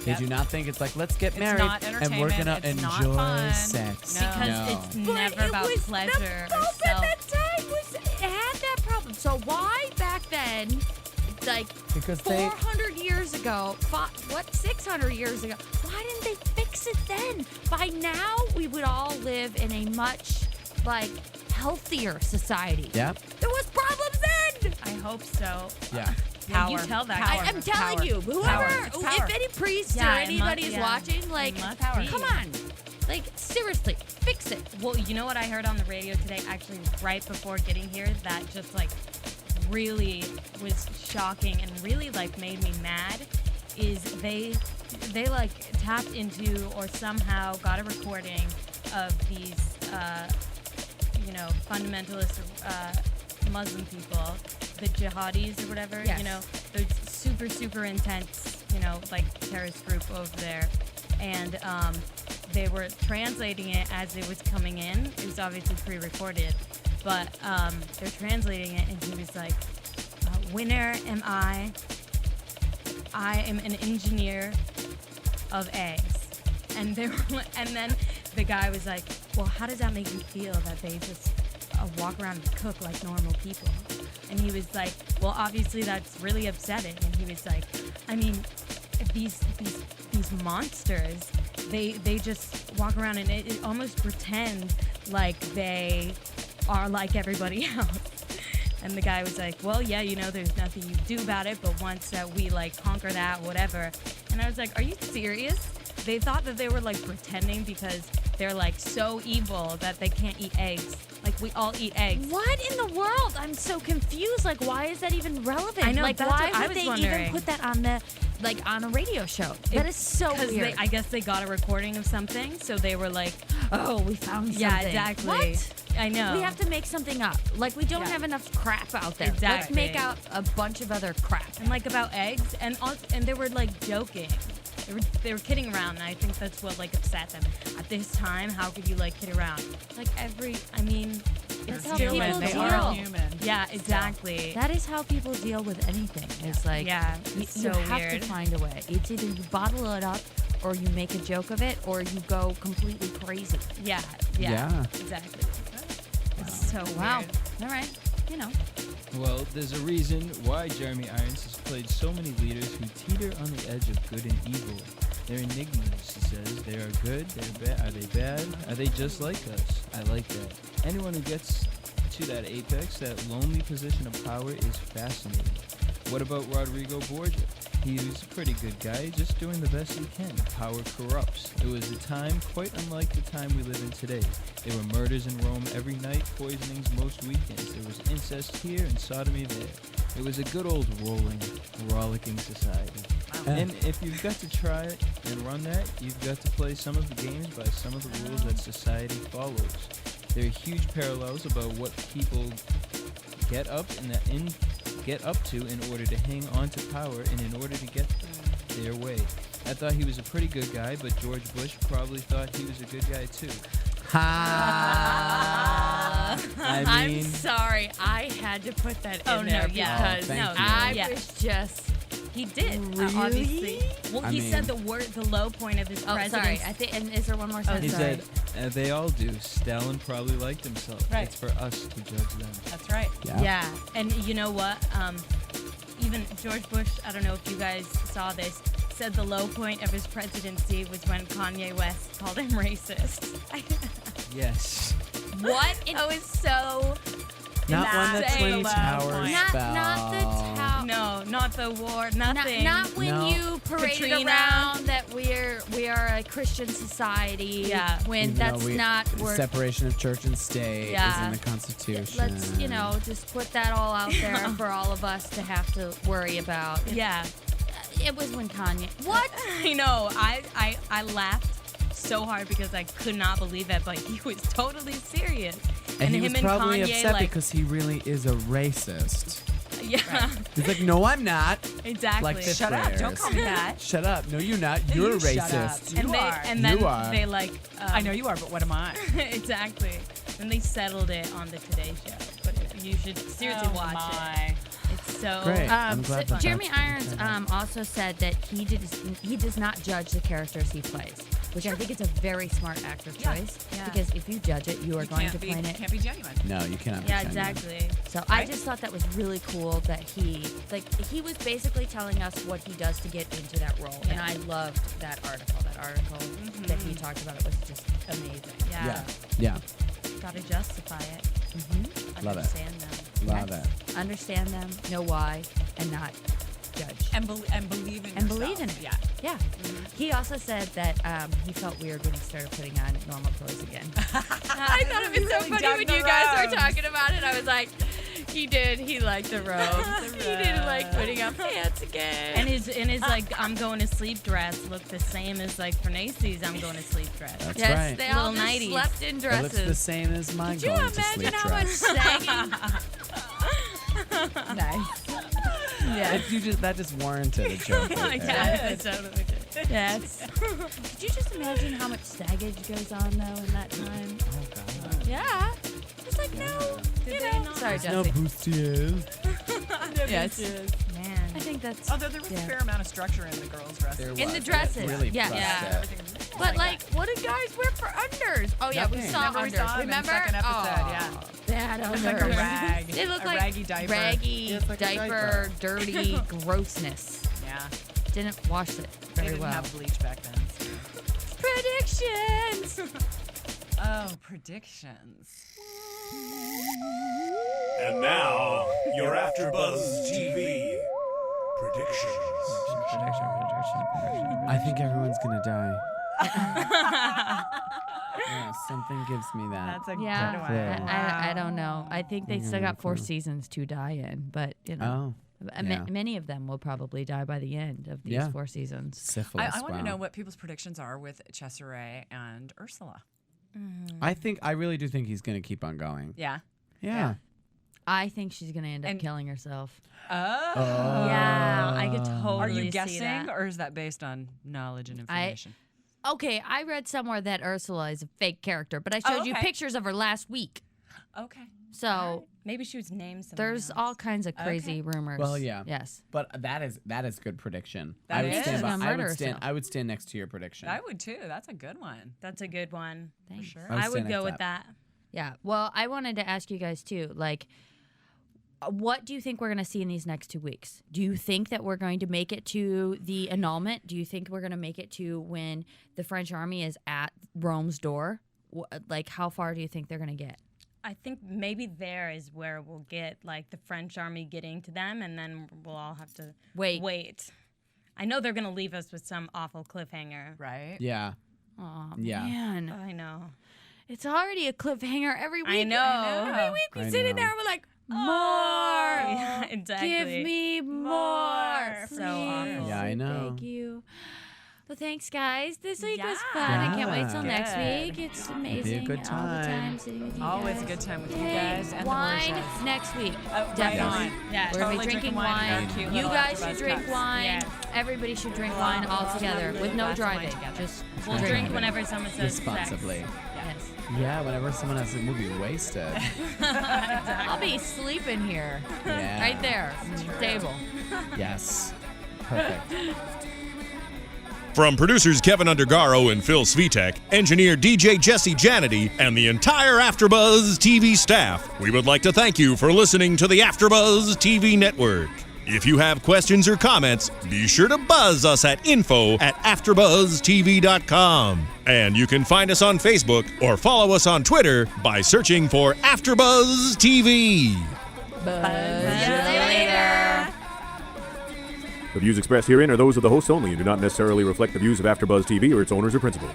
They do not think it's like, let's get married not and we're gonna it's not enjoy fun. sex. Because it's never about pleasure The or Pope self. at that time had that problem. So why back then, like Because 400 years ago, 600 years ago, why didn't they fix it then? By now, we would all live in a much, like, healthier society. Yeah. There was problems then. I hope so. Yeah. Yeah, you tell that. I'm telling you, whoever, if any priest or anybody is watching, like, come on. Like, seriously, fix it. Well, you know what I heard on the radio today, actually, right before getting here, that just, like, really was shocking and really, like, made me mad, is they like, tapped into or somehow got a recording of these, fundamentalist Muslim people, the jihadis or whatever, those super, super intense, like, terrorist group over there. And they were translating it as it was coming in. It was obviously pre-recorded, but they're translating it, and he was like, "Winner am I. I am an engineer of eggs." And then the guy was like, "Well, how does that make you feel that they just walk around and cook like normal people?" And he was like, "Well, obviously that's really upsetting." And he was like, "I mean, these monsters, they just walk around and it almost pretend like they are like everybody else." And the guy was like, "Well, yeah, there's nothing you do about it, but once we, like, conquer that, whatever." And I was like, "Are you serious?" They thought that they were, like, pretending because they're, like, so evil that they can't eat eggs. Like, we all eat eggs. What in the world? I'm so confused. Like, why is that even relevant? I know, like, that's why what I would was they wondering. even put that on on a radio show? That is so weird. I guess they got a recording of something, so they were like, "Oh, we found something." Yeah, exactly. What? I know. We have to make something up. Like, we don't have enough crap out there. Exactly. Let's make out a bunch of other crap. And, like, about eggs, and they were, like, joking. They were kidding around, and I think that's what, like, upset them. At this time, how could you, like, kid around? Like, that's how human. people They deal. are human. Yeah, exactly. That is how people deal with anything. It's like, it's you so have weird. to find a way. It's either you bottle it up, or you make a joke of it, or you go completely crazy. Yeah. Exactly. It's so Wow. weird. All right. Well, there's a reason why Jeremy Irons has played so many leaders who teeter on the edge of good and evil. They're enigmas, he says. They are good, they're bad. Are they bad? Are they just like us? I like that. Anyone who gets to that apex, that lonely position of power, is fascinating. What about Rodrigo Borgia? He was a pretty good guy, just doing the best he can. Power corrupts. It was a time quite unlike the time we live in today. There were murders in Rome every night, poisonings most weekends. There was incest here and sodomy there. It was a good old rollicking society. And if you've got to try it and run that, you've got to play some of the games by some of the rules that society follows. There are huge parallels about what people get up to in order to hang on to power and in order to get their way. I thought he was a pretty good guy, but George Bush probably thought he was a good guy too. I'm sorry. I had to put that in there because I was just... He did, Really? Obviously. Well, he said the low point of his presidency. Sorry. And is there one more sentence? He said, they all do. Stalin probably liked himself. Right. It's for us to judge them. That's right. Yeah. And you know what? Even George Bush, I don't know if you guys saw this, said the low point of his presidency was when Kanye West called him racist. Yes. What? That was so... Not when the Twin Towers fell. Not the tower. No, not the war. Nothing. Not when you paraded Katrina. around that we are a Christian society. Yeah. When that's not where separation of church and state is in the Constitution. Let's just put that all out there for all of us to have to worry about. Yeah. It was when Kanye. What? I know. I laughed so hard because I could not believe it, but he was totally serious. And he him was probably and Kanye, upset like, because he really is a racist. yeah, He's like, no, I'm not. exactly. Like fifth Shut up! graders. Don't call me that. Shut up. No, you're not. You're a You shut up. racist. You and they, are. and then You are. they like. I know you are, but what am I? Exactly. And they settled it on the Today Show. But you should seriously watch it. It's so Great. I'm So glad that Jeremy that's- Irons also said that he does not judge the characters he plays, which I think is a very smart actor choice. Yeah. Because if you judge it, you are going to play it. Can't be genuine. No, you cannot. Yeah, pretend that. exactly. So I just thought that was really cool that he was basically telling us what he does to get into that role, and I loved that article. That article that he talked about, it was just amazing. Yeah. Yeah. Gotta justify it. Love it. Understand them. Love it. Understand them, know why, and not judge. And believe in And yourself. believe in it. Yeah. Yeah. He also said that he felt weird when he started putting on normal clothes again. I thought it was so Really funny dug when the you guys were robes. talking about it. I was like, he did. He liked the robes. He didn't like putting on pants again. And his like I'm going to sleep dress looked the same as like Bernace's I'm going to sleep dress. That's yes, right. they all Little just 90s. slept in It dresses. looks the same as my Could you going to sleep imagine how much dress. sagging? Nice. Yeah. That just warranted a joke. Right there. Yeah, that's totally good. Yes. Could you just imagine how much saggage goes on though in that time? Oh God. Yeah. It's like no. Did they not? Sorry, No Jesse. bustiers. Yes. Man. I think that's. Although there was a fair amount of structure in the girls' dresses. There In was. the It dresses, really yeah. pressed Yeah. it. But like, what do guys wear for unders? Oh yeah, we Nothing. saw Remember we unders. saw them in Remember? second episode, Oh, yeah. bad It's unders. like a rag. They look a like raggy diaper. raggy It's like a diaper, dirty grossness. Yeah. Didn't wash it They very didn't well. have bleach back then. Predictions. Oh, predictions. And now, your AfterBuzz TV predictions. I think everyone's gonna die. Yeah, something gives me that. That's a Yeah, good one. I don't know. I think they still got 4 cool. seasons to die in, but you know, Oh, yeah. many of them will probably die by the end of these Yeah. 4 seasons. Syphilis. I want to wow. know what people's predictions are with Cesare and Ursula. I really do think he's gonna keep on going. Yeah. Yeah. I think she's gonna end up And- killing herself. Oh. Yeah, I could totally Are you see guessing, that. or is that based on knowledge and information? Okay, I read somewhere that Ursula is a fake character, but I showed you okay. pictures of her last week. Okay. So Maybe she was named something there's else. all kinds of crazy rumors. Well, yeah. Yes. But that is good prediction. That I would is. stand She's by, gonna I murder would stand. herself. I would stand next to your prediction. I would too. That's a good one. That's a good one. Thanks. sure. I I would would stand go next with to that. Yeah. Well, I wanted to ask you guys too. Like, what do you think we're going to see in these next 2 weeks? Do you think that we're going to make it to the annulment? Do you think we're going to make it to when the French army is at Rome's door? Like, how far do you think they're going to get? I think maybe there is where we'll get like the French army getting to them, and then we'll all have to Wait. I know they're gonna leave us with some awful cliffhanger. Right? Yeah. Oh, Yeah. man. I know. It's already a cliffhanger every week. I know. Every week we I sit in know. there and we're like, more. Yeah, exactly. Give me more. So awful. Yeah, I know. Thank you. Well, thanks, guys. This week was Yeah. fun. I can't wait till Good. next week. It's amazing. good All the time. time sitting with you Always guys. a good time with you Yay. guys and Wine the Borgias. next week. Right Definitely. on. Yeah, We're totally gonna be drinking in our wine. cute You little guys AfterBuzz should drink cups. wine. Yeah. Everybody should drink wine all together with no Glass of wine driving. together. Just We'll drink. drink whenever someone says Responsibly. Yes. Yeah. Whenever someone has a movie wasted. I'll be sleeping here. Yeah. Right there. Table. Yes. Perfect. From producers Kevin Undergaro and Phil Svitek, engineer DJ Jesse Janity, and the entire AfterBuzz TV staff, we would like to thank you for listening to the AfterBuzz TV network. If you have questions or comments, be sure to buzz us at info@AfterBuzzTV.com. And you can find us on Facebook or follow us on Twitter by searching for AfterBuzz TV. Buzz you later. The views expressed herein are those of the hosts only and do not necessarily reflect the views of AfterBuzz TV or its owners or principals.